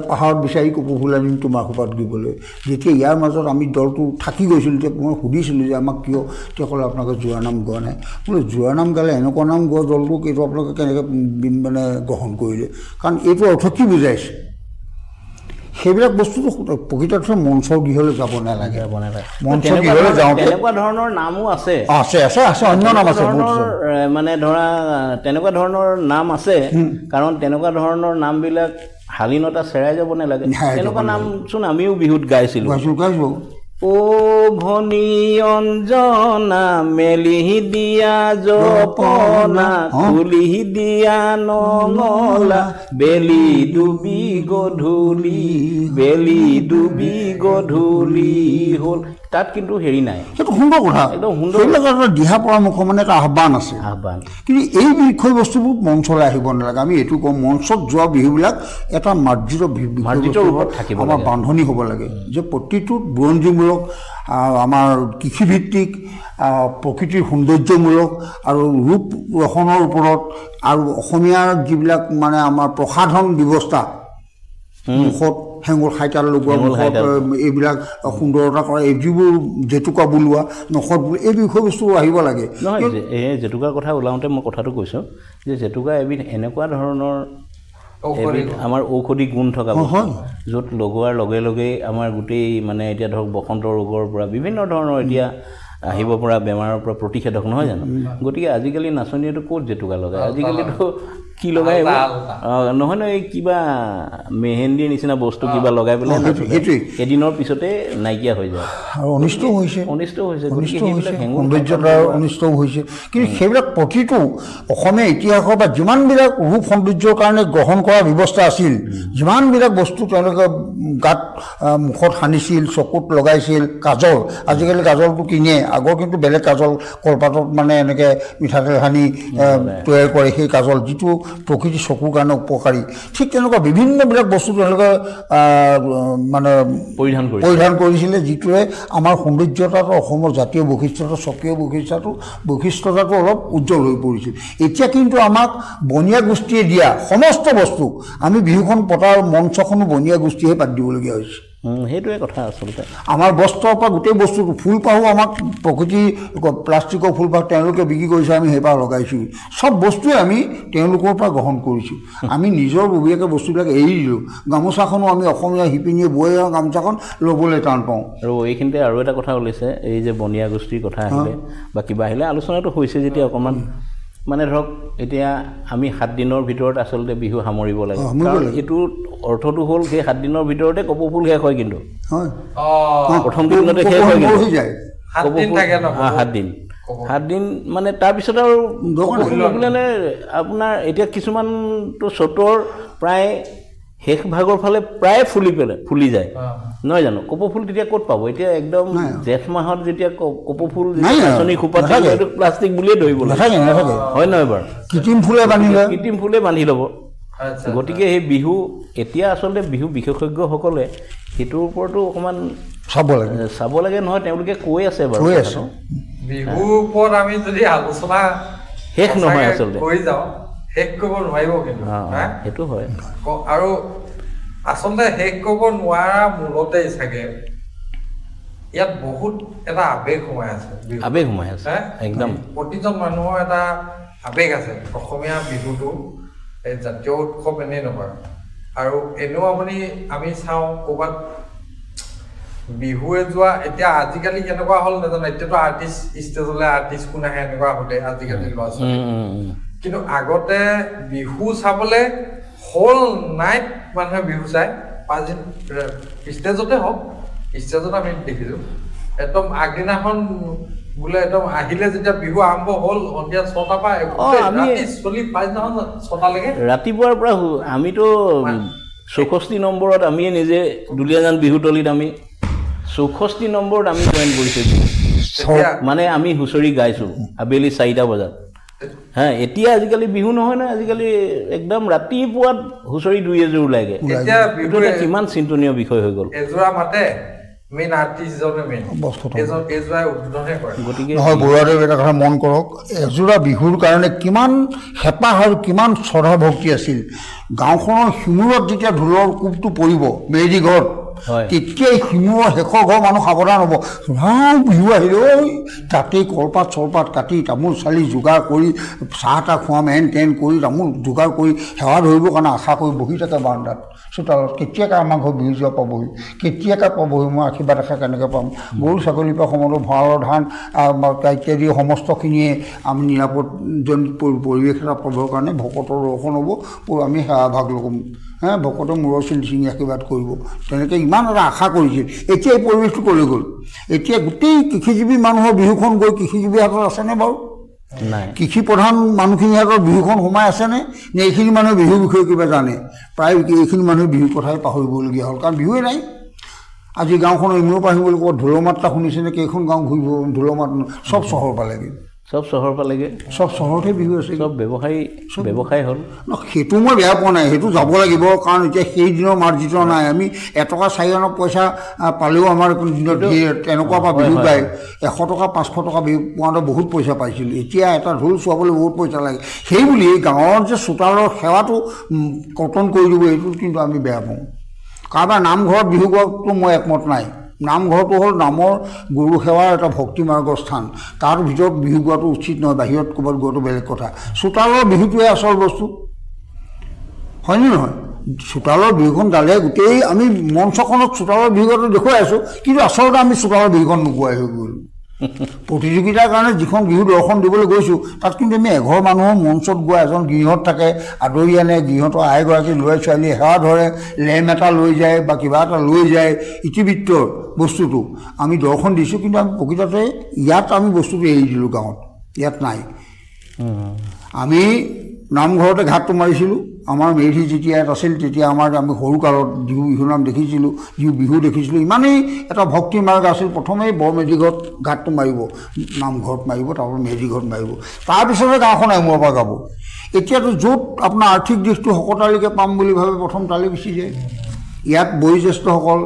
পাহাৰত বিচাৰি কপৌ ফুল আনিম তোমাৰ খোপাত দিবলৈ। যেতিয়া ইয়াৰ মাজত আমি দলটো থাকি গৈছিলোঁ, তেতিয়া মই সুধিছিলোঁ যে আমাক কিয়, তেতিয়া ক'লে আপোনালোকে জোৰানাম গোৱা নাই। বোলে জোৰানাম গালে এনেকুৱা নাম গোৱা দলটোক এইটো আপোনালোকে কেনেকৈ মানে গ্ৰহণ কৰিলে, কাৰণ এইটো অৰ্থ কি বুজাইছে। সেইবিলাক বস্তুটো প্ৰকৃততে মঞ্চৰ গৃহলৈ যাব নালাগে। মঞ্চৰ গৃহলৈ যাওঁতে তেনেকুৱা ধৰণৰ নামো আছে, অন্য নাম আছে, মানে ধৰা তেনেকুৱা ধৰণৰ নাম আছে। কাৰণ তেনেকুৱা ধৰণৰ নামবিলাক শালীনতা চেৰাই যাব নালাগে। তেনেকুৱা নামচোন আমিও বিহুত গাইছিলোঁ। ও ভনী অঞ্জনা মেলি দিয়া জপনা খুলি দিয়া নঙলা বেলি ডুবি গধূলি, বেলি ডুবি গধূলি হ'ল। তাত কিন্তু হেৰি নাই, সেইটো সুন্দৰ কথা, একদম সুন্দৰ। সেইবিলাক এটা দিহা পৰামৰ্শ, মানে এটা আহ্বান আছে, আহ্বান। কিন্তু এই বিষয়বস্তুবোৰ মঞ্চলৈ আহিব নালাগে। আমি এইটো কওঁ, মঞ্চত যোৱা বিহুবিলাক এটা মাৰ্জিত ওপৰত থাকিব, আমাৰ বান্ধনি হ'ব লাগে যে প্ৰতিটোত বুৰঞ্জীমূলক, আমাৰ কৃষিভিত্তিক, প্ৰকৃতিৰ সৌন্দৰ্যমূলক আৰু ৰূপ ৰসনৰ ওপৰত, আৰু অসমীয়াৰ যিবিলাক মানে আমাৰ প্ৰসাধন ব্যৱস্থা, মুখত হেঙুল খাইতাল লগোৱা, মুখত এইবিলাক সুন্দৰতা কৰা, এই যিবোৰ জেতুকা বোলোৱা, নখত বোলো, এই বিষয়বস্তু আহিব লাগে। নহয়, এই জেতুকাৰ কথা ওলাওঁতে মই কথাটো কৈছোঁ যে জেতুকা এবিধ এনেকুৱা ধৰণৰ এবিধ আমাৰ ঔষধি গুণ থকা বস্তু, য'ত লগোৱাৰ লগে লগেই আমাৰ গোটেই মানে এতিয়া ধৰক বসন্ত ৰোগৰ পৰা বিভিন্ন ধৰণৰ এতিয়া আহিব পৰা বেমাৰৰ পৰা প্ৰতিষেধক, নহয় জানো। গতিকে আজিকালি নাচনীয়েতো ক'ত জেতুকা লগায়, আজিকালিতো কি লগাই নহয় নহয়, কিবা মেহেন্দিৰ নিচিনা বস্তু কিবা লগাই পেলাই এদিনৰ পিছতে নাইকিয়া হৈ যায়, আৰু অনিষ্টও হৈছে, সৌন্দৰ্যতাৰ অনিষ্টও হৈছে। কিন্তু সেইবিলাক প্ৰতিটো অসমীয়া ইতিহাসৰ বা যিমানবিলাক ৰূপ সৌন্দৰ্যৰ কাৰণে গ্ৰহণ কৰাৰ ব্যৱস্থা আছিল, যিমানবিলাক বস্তু তেওঁলোকে গাত মুখত সানিছিল, চকুত লগাইছিল, কাজল, আজিকালি কাজলটো কিনে, আগৰ কিন্তু বেলেগ কাজল কলপাতত মানে এনেকৈ মিঠাতেল সানি তৈয়াৰ কৰে, সেই কাজল যিটো প্ৰকৃতি চকুৰ কাৰণে উপকাৰী। ঠিক তেনেকুৱা বিভিন্নবিলাক বস্তু তেওঁলোকে মানে পৰিধান কৰিছিলে, যিটোৱে আমাৰ সৌন্দৰ্যতাটো, অসমৰ জাতীয় বৈশিষ্ট্যটো, স্বকীয় বৈশিষ্ট্যতাটো অলপ উজ্জ্বল হৈ পৰিছিল। এতিয়া কিন্তু আমাক বনীয়া গোষ্ঠীয়ে দিয়া সমস্ত বস্তু, আমি বিহুখন পতাৰ মঞ্চখনো বনীয়া গোষ্ঠীয়েহে পাতি দিবলগীয়া হৈছে। সেইটোৱে কথা আচলতে। আমাৰ বস্ত্ৰৰ পৰা গোটেই বস্তুটো, ফুলপাহো আমাক প্ৰকৃতি প্লাষ্টিকৰ ফুলপাহ তেওঁলোকে বিক্ৰী কৰিছে, আমি সেইপাহ লগাইছোঁ। চব বস্তুৱে আমি তেওঁলোকৰ পৰা গ্ৰহণ কৰিছোঁ। আমি নিজৰ ববীয়াকৈ বস্তুবিলাক এৰি দিলোঁ। গামোচাখনো আমি অসমীয়া শিপিনীয়ে বৈ অহা গামোচাখন ল'বলৈ টান পাওঁ। আৰু এইখিনিতে আৰু এটা কথা ওলাইছে, এই যে বনীয়া গোষ্ঠীৰ কথা আহিলে বা কিবা আহিলে, আলোচনাটো হৈছে যেতিয়া অকণমান মানে ধৰক এতিয়া আমি 7 দিনৰ ভিতৰত আচলতে বিহু সামৰিব লাগে, কাৰণ এইটো অৰ্থটো হ'ল সেই 7 দিনৰ ভিতৰতে কপৌ ফুল শেষ হয়, কিন্তু প্ৰথম দিনতে শেষ হয়, কিন্তু 7 দিন মানে তাৰপিছত আৰু আপোনাৰ এতিয়া কিছুমানটো চ'তৰ প্ৰায় শেষ ভাগৰ ফালে প্ৰায় ফুলি যায় নহয় জানো কপৌ ফুল তেতিয়া ক'ত পাব এতিয়া একদম জেঠ মাহত যেতিয়া কপৌ ফুল নাচনি খোপাত এইটো প্লাষ্টিক বুলিয়ে ধৰিব হয় নহয় বাৰু কৃত্ৰিম ফুলে বান্ধি ল'ব গতিকে সেই বিহু এতিয়া আচলতে বিহু বিশেষজ্ঞসকলে সেইটোৰ ওপৰতো অকণমান চাব লাগে নহয় তেওঁলোকে কৈ আছে বাৰু বিহুৰ ওপৰত আমি যদি আলোচনা শেষ নহয় আচলতে কৰি যাওঁ শেষ কৰিব নোৱাৰিব কিন্তু সেইটো হয় আৰু আচলতে শেষ কৰিব নোৱাৰা মূলতেই চাগে ইয়াত বহুত এটা আৱেগ সোমাই আছে একদম প্ৰতিজন মানুহৰ এটা আৱেগ আছে অসমীয়া বিহুটো এই জাতীয় উৎসৱ এনেই নহয় আৰু এনেও আমি চাওঁ ক'ৰবাত বিহুৱে যোৱা এতিয়া আজিকালি কেনেকুৱা হ'ল নাজানো এতিয়াতো আৰ্টিষ্ট ষ্টেজলৈ আৰ্টিষ্ট কোন আহে এনেকুৱা হ'লে আজিকালি ল'ৰা ছোৱালী কিন্তু আগতে বিহু চাবলৈ হোল নাইট মানুহে বিহু চায় 5 দিন ষ্টেজতে হওক ষ্টেজত আমি দেখিছোঁ একদম আগদিনাখন বোলে একদম আহিলে যেতিয়া বিহু আৰম্ভ হ'ল সন্ধিয়া 6টাৰ পৰা চলি 6টালৈকে ৰাতিপুৱাৰ পৰা আমিতো 64 নম্বৰত আমিয়ে নিজে দুলীয়াজান বিহুতলীত আমি 64 নম্বৰত আমি জইন কৰিছোঁ মানে আমি হুঁচৰি গাইছোঁ আবেলি 4টা বজাত হ্যাঁ এতিয়া আজিকালি বিহু নহয় না আজিকালি একদম ৰাতিপুৱাত হুঁচৰি 2 ওলাইগে এতিয়া কিমান চিন্তনীয় বিষয় হৈ গ'ল এজোৰা মাতে মেইন আৰ্টিষ্টজনে মেইন এজোৰা উদ্বোধনে কৰে গতিকে নহয় বৰুৱাদেৱ এটা কথা মন কৰক এজোৰা বিহুৰ কাৰণে কিমান হেঁপাহ আৰু কিমান শ্ৰদ্ধা ভক্তি আছিল গাঁওখনৰ শিমূৰত যেতিয়া ঢোলৰ কোবটো পৰিব মেজি ঘৰত তেতিয়াই শিমূৰৰ শেষৰ ঘৰ মানুহ সাৱধান হ'ব বিহু আহিলে ঐ তাতেই কলপাত চলপাত কাটি তামোল চালি যোগাৰ কৰি চাহ তাহ খুৱাম হেন তেন কৰি তামোল যোগাৰ কৰি সেৱা ধৰিবৰ কাৰণে আশা কৰি বহি থাকে বাৰান্দাত চোতালত কেতিয়াকৈ আমাৰ ঘৰ বিহু যোৱা পাবহি কেতিয়াকৈ পাবহি মই আশীৰ্বাদ আশা কেনেকৈ পাম গৰু ছাগলীৰ পৰা সমস্ত ভঁৰালৰ ধান ইত্যাদি সমস্তখিনিয়ে আমি নিৰাপদ পৰিৱেশ এটা পাবৰ কাৰণে ভকতৰ দৰ্শন হ'ব আমি সেৱা ভাগ ল'ম ভকতে মূৰৰ চিঙি আশীৰ্বাদ কৰিব তেনেকৈ ইমান এটা আশা কৰিছিল এতিয়া এই পৰিৱেশটো ক'লৈ গ'ল এতিয়া গোটেই কৃষিজীৱী মানুহৰ বিহুখন গৈ কৃষিজীৱী হাতত আছেনে বাৰু কৃষি প্ৰধান মানুহখিনিৰ হাতত বিহুখন সোমাই আছেনে নে এইখিনি মানুহে বিহুৰ বিষয়ে কিবা জানে প্ৰায় এইখিনি মানুহে বিহুৰ কথাই পাহৰিবলগীয়া হ'ল কাৰণ বিহুৱে নাই আজি গাঁওখনৰ ইমূৰৰ পৰা আহিবলৈ ক'ৰবাত ঢোলৰ মাত্ৰা শুনিছেনে কেইখন গাঁও ঘূৰিব ঢোলৰ মাত চব চহৰ পালেগৈ সব চহৰতে বিহু আছে সব ব্যৱসায় হ'ল সেইটো মই বেয়া পোৱা নাই সেইটো যাব লাগিব কাৰণ এতিয়া সেই দিনৰ মাৰ্জিত নাই আমি 1 টকা 4 আনা পইচা পালেও আমাৰ দিনত তেনেকুৱা পৰা বিহু গায় 100 টকা 500 টকা বিহু পোৱাতে বহুত পইচা পাইছিলোঁ এতিয়া এটা ঢোল চুৱাবলৈ বহুত পইচা লাগে সেইবুলি গাঁৱৰ যে চোতালৰ সেৱাটো কৰ্তন কৰি দিব এইটো কিন্তু আমি বেয়া পাওঁ কাৰোবাৰ নামঘৰত বিহু গোৱাটো মই একমত নাই নামঘৰটো হ'ল নামৰ গুৰু সেৱাৰ এটা ভক্তি মাৰ্গৰ স্থান তাৰ ভিতৰত বিহু গোৱাটো উচিত নহয় বাহিৰত ক'ৰবাত গোৱাটো বেলেগ কথা চোতালৰ বিহুটোৱে আচল বস্তু হয়নে নহয় চোতালৰ বিহুখন গালে গোটেই আমি মঞ্চখনত চোতালৰ বিহুটো দেখুৱাই আছোঁ কিন্তু আচলতে আমি চোতালৰ বিহুখন নোগোৱাই হৈ গ'লোঁ প্ৰতিযোগিতাৰ কাৰণে যিখন বিহু দৰ্শন দিবলৈ গৈছোঁ তাত কিন্তু আমি এঘৰ মানুহৰ মঞ্চত গোৱা এজন গৃহত থাকে আদৰি আনে গৃহতৰ আইগৰাকী ল'ৰা ছোৱালী সেৱা ধৰে লেম এটা লৈ যায় বা কিবা এটা লৈ যায় ইতিবৃত্তৰ বস্তুটো আমি দৰ্শন দিছোঁ কিন্তু আমি প্ৰকৃততে ইয়াত আমি বস্তুটো এৰি দিলোঁ গাঁৱত ইয়াত নাই আমি নামঘৰতে ঘাটটো মাৰিছিলোঁ আমাৰ মেধি যেতিয়া ইয়াত আছিল তেতিয়া আমি সৰুকালত যিটো বিহু নাম দেখিছিলোঁ যিটো বিহু দেখিছিলোঁ ইমানেই এটা ভক্তি মাৰ্গ আছিল প্ৰথমেই বৰ মেধি ঘৰত ঘাটটো মাৰিব নামঘৰত মাৰিব তাৰপৰা মেধি ঘৰত মাৰিব তাৰপিছতে গাঁওখন এমূৰৰ পৰা গাব এতিয়াতো য'ত আপোনাৰ আৰ্থিক দিশটো শকতালিকৈ পাম বুলি ভাবে প্ৰথম তালৈ গুচি যায় ইয়াত বয়োজ্যেষ্ঠসকল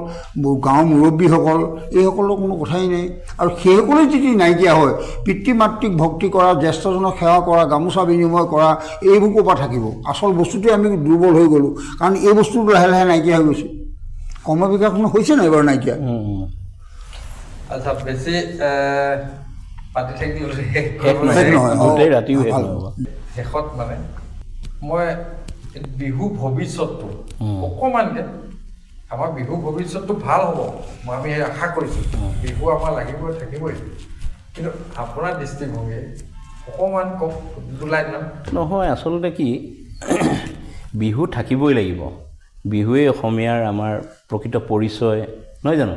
গাঁৱৰ মুৰব্বীসকল এইসকলৰ কোনো কথাই নাই আৰু সেইসকলে যদি নাইকিয়া হয় পিতৃ মাতৃক ভক্তি কৰা জ্যেষ্ঠজনক সেৱা কৰা গামোচা বিনিময় কৰা এইবোৰ ক'ৰ পৰা থাকিব আচল বস্তুটোৱে আমি দুৰ্বল হৈ গ'লোঁ কাৰণ এই বস্তুটো লাহে লাহে নাইকিয়া হৈ গৈছে কৰ্ম বিকাশনো হৈছে নাই বাৰু নাইকিয়া আচ্ছা বেছি পাতি থাকিলে শেষত মানে মই বিহু ভৱিষ্যতটো অকণমানকৈ আমাৰ বিহু ভৱিষ্যতটো ভাল হ'ব মই আমি আশা কৰিছোঁ বিহু আমাৰ লাগিবই থাকিবই কিন্তু আপোনাৰ দৃষ্টিভংগী অকণমান কওক নহয় আচলতে কি বিহু থাকিবই লাগিব বিহুৱে অসমীয়াৰ আমাৰ প্ৰকৃত পৰিচয় নহয় জানো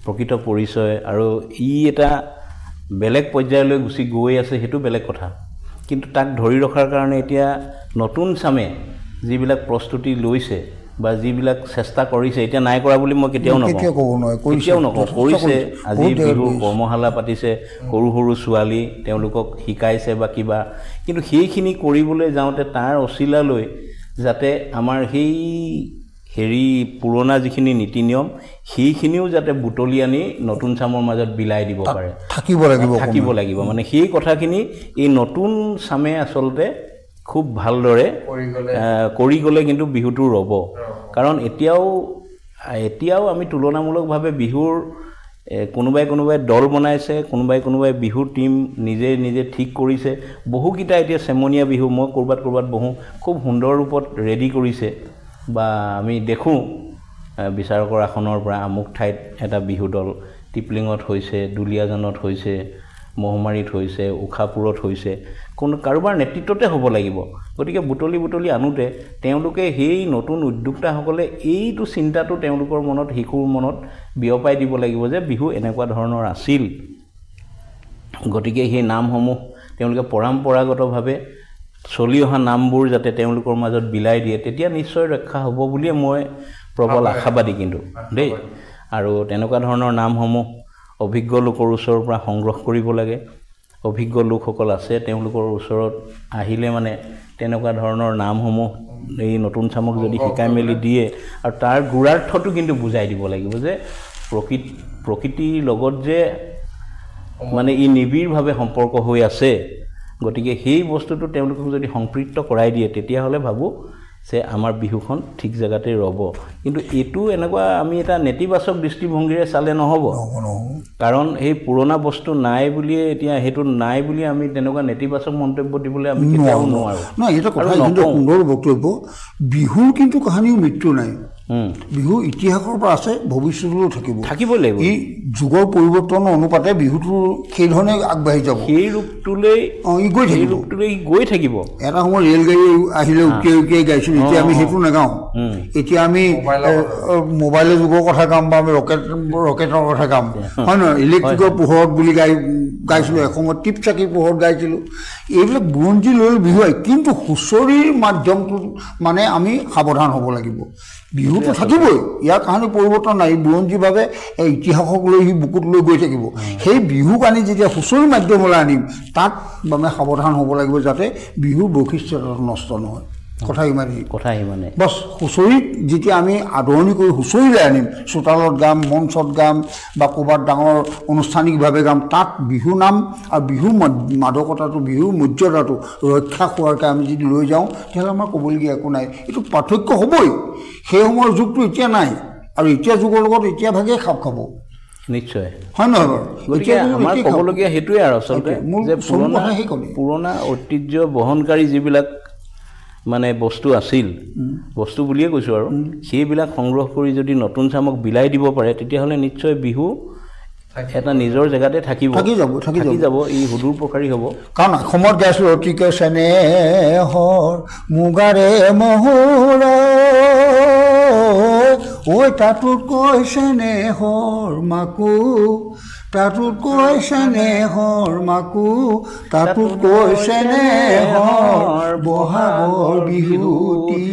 প্ৰকৃত পৰিচয় আৰু ই এটা বেলেগ পৰ্যায়লৈ গুচি গৈ আছে সেইটো বেলেগ কথা কিন্তু তাক ধৰি ৰখাৰ কাৰণে এতিয়া নতুন চামে যিবিলাক প্ৰস্তুতি লৈছে বা যিবিলাক চেষ্টা কৰিছে এতিয়া নাই কৰা বুলি মই কেতিয়াও নকওঁ কৰিছে আজি বিহুৰ কৰ্মশালা পাতিছে সৰু সৰু ছোৱালী তেওঁলোকক শিকাইছে বা কিবা কিন্তু সেইখিনি কৰিবলৈ যাওঁতে তাৰ অচিলালৈ যাতে আমাৰ সেই হেৰি পুৰণা যিখিনি নীতি নিয়ম সেইখিনিও যাতে বুটলি আনি নতুন চামৰ মাজত বিলাই দিব পাৰে থাকিব লাগিব মানে সেই কথাখিনি এই নতুন চামে আচলতে খুব ভালদৰে কৰি গ'লে কিন্তু বিহুটো ৰ'ব কাৰণ এতিয়াও আমি তুলনামূলকভাৱে বিহুৰ কোনোবাই দল বনাইছে কোনোবাই বিহু টীম নিজে ঠিক কৰিছে বহুকেইটা এতিয়া চেমনীয়া বিহু মই ক'ৰবাত বহু খুব সুন্দৰ ৰূপত ৰেডি কৰিছে বা আমি দেখোঁ বিচাৰকৰ আসনৰ পৰা আমুক ঠাইত এটা বিহু দল টিপলিঙত হৈছে দুলীয়াজানত হৈছে মহমাৰীত হৈছে উখাপুৰত হৈছে কাৰোবাৰ নেতৃত্বতে হ'ব লাগিব গতিকে বুটলি আনোতে তেওঁলোকে সেই নতুন উদ্যোক্তাসকলে এইটো চিন্তাটো তেওঁলোকৰ মনত শিশুৰ মনত বিয়পাই দিব লাগিব যে বিহু এনেকুৱা ধৰণৰ আছিল গতিকে সেই নামসমূহ তেওঁলোকে পৰম্পৰাগতভাৱে চলি অহা নামবোৰ যাতে তেওঁলোকৰ মাজত বিলাই দিয়ে তেতিয়া নিশ্চয় ৰক্ষা হ'ব বুলিয়ে মই প্ৰবল আশাবাদী কিন্তু দেই আৰু তেনেকুৱা ধৰণৰ নামসমূহ অভিজ্ঞ লোকৰ ওচৰৰ পৰা সংগ্ৰহ কৰিব লাগে অভিজ্ঞ লোকসকল আছে তেওঁলোকৰ ওচৰত আহিলে মানে তেনেকুৱা ধৰণৰ নামসমূহ এই নতুন চামক যদি শিকাই মেলি দিয়ে আৰু তাৰ গুৰাৰ্থটো কিন্তু বুজাই দিব লাগিব যে প্ৰকৃতিৰ লগত যে মানে ই নিবিড়ভাৱে সম্পৰ্ক হৈ আছে গতিকে সেই বস্তুটো তেওঁলোকক যদি সংপৃক্ত কৰাই দিয়ে তেতিয়াহ'লে ভাবোঁ যে আমাৰ বিহুখন ঠিক জেগাতে ৰ'ব কিন্তু এইটো এনেকুৱা আমি এটা নেতিবাচক দৃষ্টিভংগীৰে চালে নহ'ব কাৰণ এই পুৰণা বস্তু নাই বুলিয়ে এতিয়া সেইটো নাই বুলি আমি তেনেকুৱা নেতিবাচক মন্তব্য দিবলৈ আমি কেতিয়াও নোৱাৰোঁ নহয় এটা কথা কিন্তু সুন্দৰ বক্তব্য বিহুৰ কিন্তু কাহিনীও মৃত্যু নাই বিহু ইতিহাসৰ পৰা আছে ভৱিষ্যতলৈও থাকিবই লাগিব এই যুগৰ পৰিৱৰ্তনৰ অনুপাতে বিহুটো সেইধৰণে আগবাঢ়ি যাব সেই ৰূপটোলৈ গৈ থাকিব এটা সময় ৰেলগাড়ী আহিলে উকিয়াই গাইছিল এতিয়া আমি সেইটো নাগাওঁ এতিয়া আমি মোবাইলৰ যুগৰ কথা গাম বা আমি ৰকেটৰ কথা গাম হয় নহয় ইলেক্ট্ৰিকৰ পোহৰত বুলি গাইছিলোঁ এসময়ত টিপ চাকিৰ পোহৰত গাইছিলোঁ এইবিলাক বুৰঞ্জী লৈ বিহু কিন্তু হুঁচৰিৰ মাধ্যমটো মানে আমি সাৱধান হ'ব লাগিব বিহুটো থাকিবই ইয়াৰ কাহিনী পৰিৱৰ্তন নাই বুৰঞ্জীভাৱে ইতিহাসক লৈ সি বুকুত লৈ গৈ থাকিব সেই বিহুক আনি যেতিয়া হুঁচৰি মাধ্যমলৈ আনিম তাত মানে সাৱধান হ'ব লাগিব যাতে বিহুৰ বৈশিষ্ট্যটো নষ্ট নহয় কথা ইমানেই বছ হুঁচৰিত যেতিয়া আমি আদৰণি কৰি হুঁচৰিলৈ আনিম চোতালত গাম মঞ্চত গাম বা ক'ৰবাত ডাঙৰ আনুষ্ঠানিকভাৱে গাম তাত বিহু নাম আৰু বিহুৰ মাদকতাটো বিহুৰ মৰ্যাদাটো ৰক্ষা কৰাকৈ আমি যদি লৈ যাওঁ তেতিয়াহ'লে আমাৰ ক'বলগীয়া একো নাই এইটো পাৰ্থক্য হ'বই সেই সময়ৰ যুগটো এতিয়া নাই আৰু এতিয়া যুগৰ লগত এতিয়া ভাগে খাপ খাব নিশ্চয় হয় নহয় বাৰু গতিকে আমাৰ ক'বলগীয়া সেইটোৱে আৰু আচলতে যে পুৰণা ঐতিহ্য বহনকাৰী যিবিলাক মানে বস্তু আছিল বস্তু বুলিয়ে কৈছোঁ আৰু সেইবিলাক সংগ্ৰহ কৰি যদি নতুন চামক বিলাই দিব পাৰে তেতিয়াহ'লে নিশ্চয় বিহু এটা নিজৰ জেগাতে থাকি যাব এই সুদূৰ প্ৰসাৰী হ'ব কাৰণ অসমত গাইছিলোঁ অতিকে চেনেহৰ মুগাৰে মহুৰা ঐ তাতোত কৈ চেনেহৰ মাকো তাতোত কৈ চেনেহৰ মাকো তাতোত কৈ চেনেহৰ বহাগৰ বিহুটি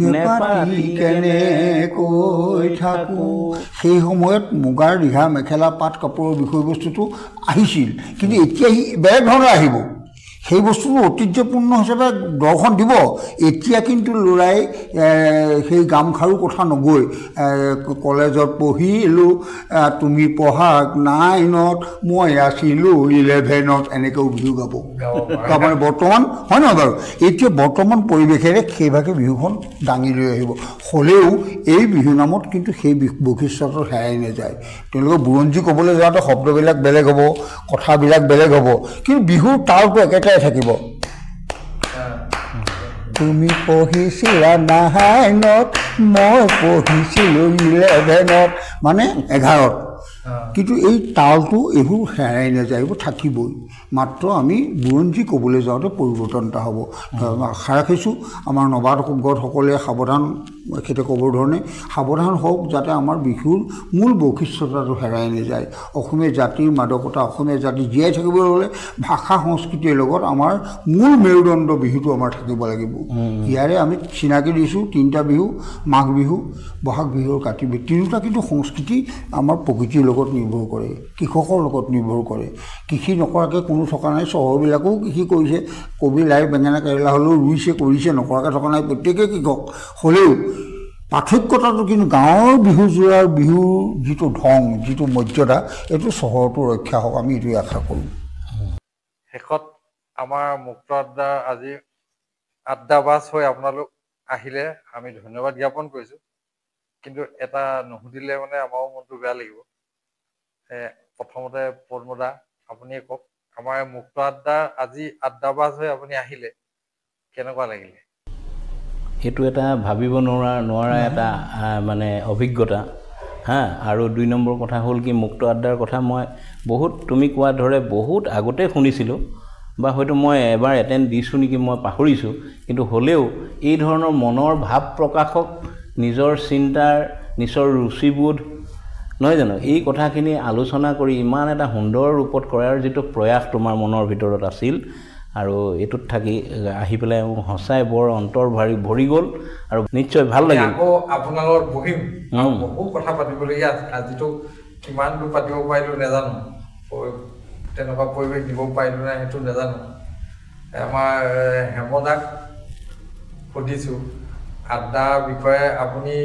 নেপাতি কেনেকৈ থাকোঁ সেই সময়ত মুগাৰ ৰিহা মেখেলা পাট কাপোৰৰ বিষয়বস্তুটো আহিছিল কিন্তু এতিয়া বেলেগ ধৰণে আহিব সেই বস্তুটো ঐতিহ্যপূৰ্ণ হিচাপে দৰ্শন দিব এতিয়া কিন্তু ল'ৰাই সেই গামখাৰু কথা নগৈ কলেজত পঢ়িলোঁ তুমি পঢ়া 9ত মই আছিলোঁ 11ত এনেকৈ বিহু গাব তাৰমানে বৰ্তমান হয় নহয় বাৰু এতিয়া বৰ্তমান পৰিৱেশেৰে সেইভাগে বিহুখন দাঙি লৈ আহিব হ'লেও এই বিহু নামত কিন্তু সেই বৈশিষ্ট্যটো হেৰাই নাযায় তেওঁলোকে বুৰঞ্জী ক'বলৈ যাওঁতে শব্দবিলাক বেলেগ হ'ব কথাবিলাক বেলেগ হ'ব কিন্তু বিহুৰ তালটো একেটাই থাকিব তুমি পঢ়িছিলা 9ত মই পঢ়িছিলোঁ 11ত মানে 11ত কিন্তু এই তালটো এইবোৰ হেৰাই নাযায় এইবোৰ থাকিবই মাত্ৰ আমি বুৰঞ্জী ক'বলৈ যাওঁতে পৰিৱৰ্তন এটা হ'ব আশা ৰাখিছোঁ আমাৰ নৱাগতসকলে সাৱধান এখেতে ক'বৰ ধৰণে সাৱধান হওক যাতে আমাৰ বিহুৰ মূল বৈশিষ্ট্যতাটো হেৰাই নাযায়। অসমীয়া জাতিৰ মাদকতা, অসমীয়া জাতি জীয়াই থাকিবলৈ হ'লে ভাষা সংস্কৃতিৰ লগত আমাৰ মূল মেৰুদণ্ড বিহুটো আমাৰ থাকিব লাগিব। ইয়াৰে আমি চিনাকি দিছোঁ 3টা বিহু, মাঘ বিহু, বহাগ বিহু আৰু কাতি বিহু। তিনিওটা কিন্তু সংস্কৃতি আমাৰ প্ৰকৃতিৰ লগত নিৰ্ভৰ কৰে, কৃষকৰ লগত নিৰ্ভৰ কৰে। কৃষি নকৰাকৈ কোনো থকা নাই। চহৰবিলাকেও কৃষি কৰিছে, কবি, লাই, বেঙেনা, কেৰেলা হ'লেও ৰুইছে, কৰিছে, নকৰাকৈ থকা নাই। প্ৰত্যেকেই কৃষক হ'লেও পাৰ্থক্যতাটো কিন্তু গাঁৱৰ বিহুযোৰাৰ বিহুৰ যিটো ঢং, যিটো মৰ্যাদা, এইটো চহৰতো ৰক্ষা হওক, আমি এইটোৱে আশা কৰোঁ। শেষত আমাৰ মুক্ত আড্ডা আজি আড্ডাবাজ হৈ আপোনালোক আহিলে আমি ধন্যবাদ জ্ঞাপন কৰিছোঁ। কিন্তু এটা নুসুধিলে মানে আমাৰো মনটো বেয়া লাগিব। প্ৰথমতে পদ্মদা আপুনিয়ে কওক, আমাৰ মুক্ত আড্ডা আজি আড্ডাবাজ হৈ আপুনি আহিলে কেনেকুৱা লাগিলে? সেইটো এটা ভাবিব নোৱাৰা এটা মানে অভিজ্ঞতা হা। আৰু 2 নম্বৰ কথা হ'ল কি, মুক্ত আড্ডাৰ কথা মই বহুত তুমি কোৱাৰ দৰে বহুত আগতে শুনিছিলোঁ, বা হয়তো মই এবাৰ এটেণ্ড দিছোঁ নেকি, মই পাহৰিছোঁ। কিন্তু হ'লেও এই ধৰণৰ মনৰ ভাৱ প্ৰকাশক নিজৰ চিন্তাৰ, নিজৰ ৰুচিবোধ নহয় জানো, এই কথাখিনি আলোচনা কৰি ইমান এটা সুন্দৰ ৰূপত কৰাৰ যিটো প্ৰয়াস তোমাৰ মনৰ ভিতৰত আছিল, আৰু এইটোত থাকি আহি পেলাই মোৰ সঁচাই বৰ অন্তৰ ভৰি গ'ল আৰু নিশ্চয় ভাল লাগিল। আকৌ আপোনাৰ লগত বহিম, বহুত কথা পাতিবলগীয়া আছে। আজিতো কিমান দূৰ পাতিব পাৰিলোঁ নাজানো, তেনেকুৱা পৰিৱেশ দিব পাৰিলোঁ নাই সেইটো নাজানো। আমাৰ হেমদাক সুধিছোঁ, আড্ডাৰ বিষয়ে আপুনি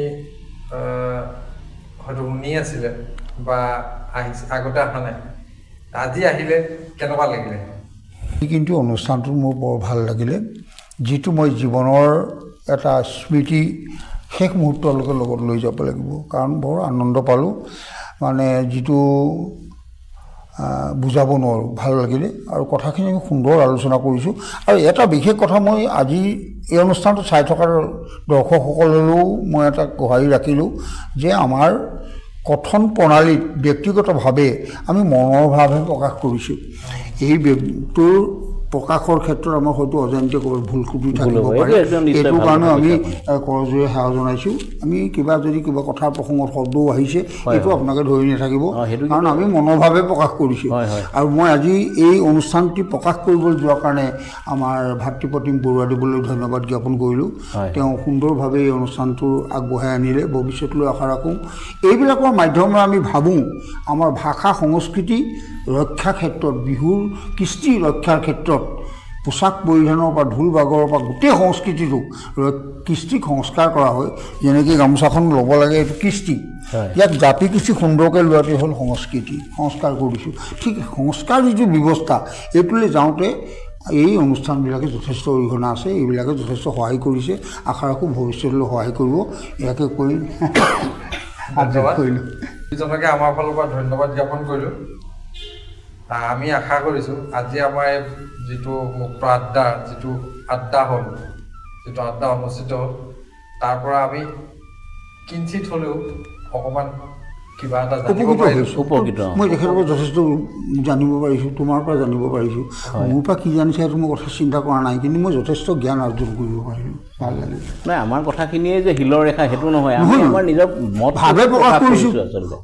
হয়তো শুনি আছিলে বা আগতে অহা নাই, আজি আহিলে কেনেকুৱা লাগিলে? কিন্তু অনুষ্ঠানটো মোৰ বৰ ভাল লাগিলে, যিটো মই জীৱনৰ এটা স্মৃতি শেষ মুহূৰ্তলৈকে লগত লৈ যাব লাগিব। কাৰণ বৰ আনন্দ পালোঁ, মানে যিটো বুজাব নোৱাৰোঁ, ভাল লাগিলে। আৰু কথাখিনি আমি সুন্দৰ আলোচনা কৰিছোঁ। আৰু এটা বিশেষ কথা, মই আজি এই অনুষ্ঠানটো চাই থকাৰ দৰ্শকসকললৈও মই এটা গোহাৰি ৰাখিলোঁ যে আমাৰ কথন প্ৰণালীত ব্যক্তিগতভাৱে আমি মনৰ ভাৱহে প্ৰকাশ কৰিছোঁ। এই তোৰ প্ৰকাশৰ ক্ষেত্ৰত আমাৰ হয়তো অজানিতে ক'ৰবাত ভুল ত্ৰুটি থাকিব পাৰে। এইটো কাৰণে আমি কৰজোৰে সেৱা জনাইছোঁ। আমি যদি কিবা কথাৰ প্ৰসংগত শব্দও আহিছে, এইটো আপোনালোকে ধৰি নাথাকিব, কাৰণ আমি মনৰ ভাৱে প্ৰকাশ কৰিছোঁ। আৰু মই আজি এই অনুষ্ঠানটি প্ৰকাশ কৰিবলৈ যোৱাৰ কাৰণে আমাৰ ভাতৃপ্ৰতিম বৰুৱাদেৱলৈ ধন্যবাদ জ্ঞাপন কৰিলোঁ। তেওঁ সুন্দৰভাৱে এই অনুষ্ঠানটো আগবঢ়াই আনিলে। ভৱিষ্যতলৈ আশা ৰাখোঁ এইবিলাকৰ মাধ্যমেৰে আমি ভাবোঁ আমাৰ ভাষা সংস্কৃতি ৰক্ষাৰ ক্ষেত্ৰত, বিহুৰ কৃষ্টি ৰক্ষাৰ ক্ষেত্ৰত, পোচাক পৰিধানৰ পৰা ঢোল বাগৰৰ পৰা গোটেই সংস্কৃতিটোক কৃষ্টিক সংস্কাৰ কৰা হয়। যেনেকৈ গামোচাখন ল'ব লাগে, এইটো কৃষ্টি। ইয়াক জাপি কুচি সুন্দৰকৈ লোৱাটোৱে হ'ল সংস্কৃতি, সংস্কাৰ কৰিছোঁ। ঠিক সংস্কাৰ যিটো ব্যৱস্থা, এইটোলৈ যাওঁতে এই অনুষ্ঠানবিলাকে যথেষ্ট অৰিহণা আছে, এইবিলাকে যথেষ্ট সহায় কৰিছে। আশা ৰাখোঁ ভৱিষ্যতলৈ সহায় কৰিব। ইয়াকে কৈ দুজনকে আমাৰ ফালৰ পৰা ধন্যবাদ জ্ঞাপন কৰিলোঁ। আমি আশা কৰিছোঁ আজি আমাৰ এই যিটো মুক্ত আড্ডা, যিটো আড্ডা অনুষ্ঠিত হ'ল, তাৰ পৰা আমি কিঞ্চিত হ'লেও অকণমান কিবা এটা উপকৃত। মই তেখেতৰ পৰা যথেষ্ট জানিব পাৰিছোঁ, তোমাৰ পৰা জানিব পাৰিছোঁ। মোৰ পৰা কি জানিছে সেইটো মই কথা চিন্তা কৰা নাই, কিন্তু মই যথেষ্ট জ্ঞান অৰ্জন কৰিব পাৰিলোঁ। ভাল লাগিল। নাই, আমাৰ কথাখিনিয়ে যে শিলৰ ৰেখা সেইটো নহয়, আমি আমাৰ নিজৰ ভাৱে প্ৰকাশ কৰিছোঁ,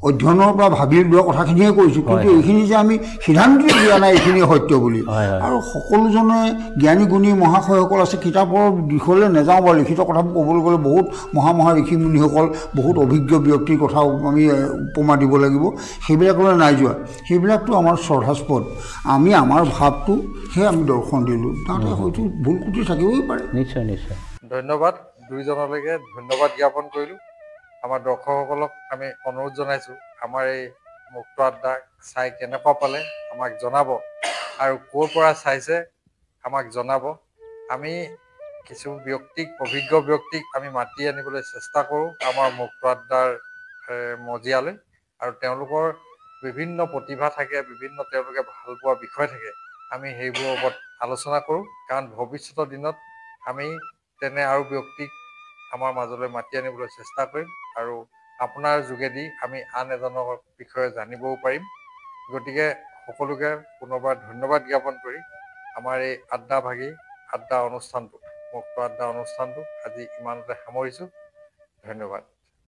অধ্যয়নৰ পৰা ভাবি লোৱা কথাখিনিয়ে কৰিছোঁ। কিন্তু এইখিনি যে আমি সিদ্ধান্ত দিয়া নাই এইখিনি সত্য বুলি। আৰু সকলোজনে জ্ঞানী গুণী মহাশয়সকল আছে, কিতাপৰ দিশলৈ নাযাওঁ বাৰু, লিখিত কথাবোৰ ক'বলৈ গ'লে বহুত মহা ঋষি মুনিসকল, বহুত অভিজ্ঞ ব্যক্তিৰ কথাও আমি উপমা দিব লাগিব, সেইবিলাকলৈ নাই যোৱা। সেইবিলাকতো আমাৰ শ্ৰদ্ধাস্পদ। আমি আমাৰ ভাৱটোহে আমি দৰ্শন দিলোঁ, তাতে হয়তো ভুল ত্ৰুটি থাকিবই পাৰে। নিশ্চয় নিশ্চয়। ধন্যবাদ। দুইজনলৈকে ধন্যবাদ জ্ঞাপন কৰিলোঁ। আমাৰ দৰ্শকসকলক আমি অনুৰোধ জনাইছোঁ, আমাৰ এই মুক্ত আড্ডা চাই কেনেকুৱা পালে আমাক জনাব, আৰু ক'ৰ পৰা চাইছে আমাক জনাব। আমি কিছু অভিজ্ঞ ব্যক্তিক আমি মাতি আনিবলৈ চেষ্টা কৰোঁ আমাৰ মুক্ত আড্ডাৰ মজিয়ালৈ, আৰু তেওঁলোকৰ বিভিন্ন প্ৰতিভা থাকে, তেওঁলোকে ভাল পোৱা বিষয় থাকে। আমি সেইবোৰৰ ওপৰত আলোচনা কৰোঁ, কাৰণ ভৱিষ্যতৰ দিনত আমি তেনে আৰু ব্যক্তিক আমাৰ মাজলৈ মাতি আনিবলৈ চেষ্টা কৰিম, আৰু আপোনাৰ যোগেদি আমি আন এজনৰ বিষয়ে জানিবও পাৰিম। গতিকে সকলোকে পুনৰবাৰ ধন্যবাদ জ্ঞাপন কৰি আমাৰ এই মুক্ত আড্ডা অনুষ্ঠানটো আজি ইমানতে সামৰিছোঁ। ধন্যবাদ।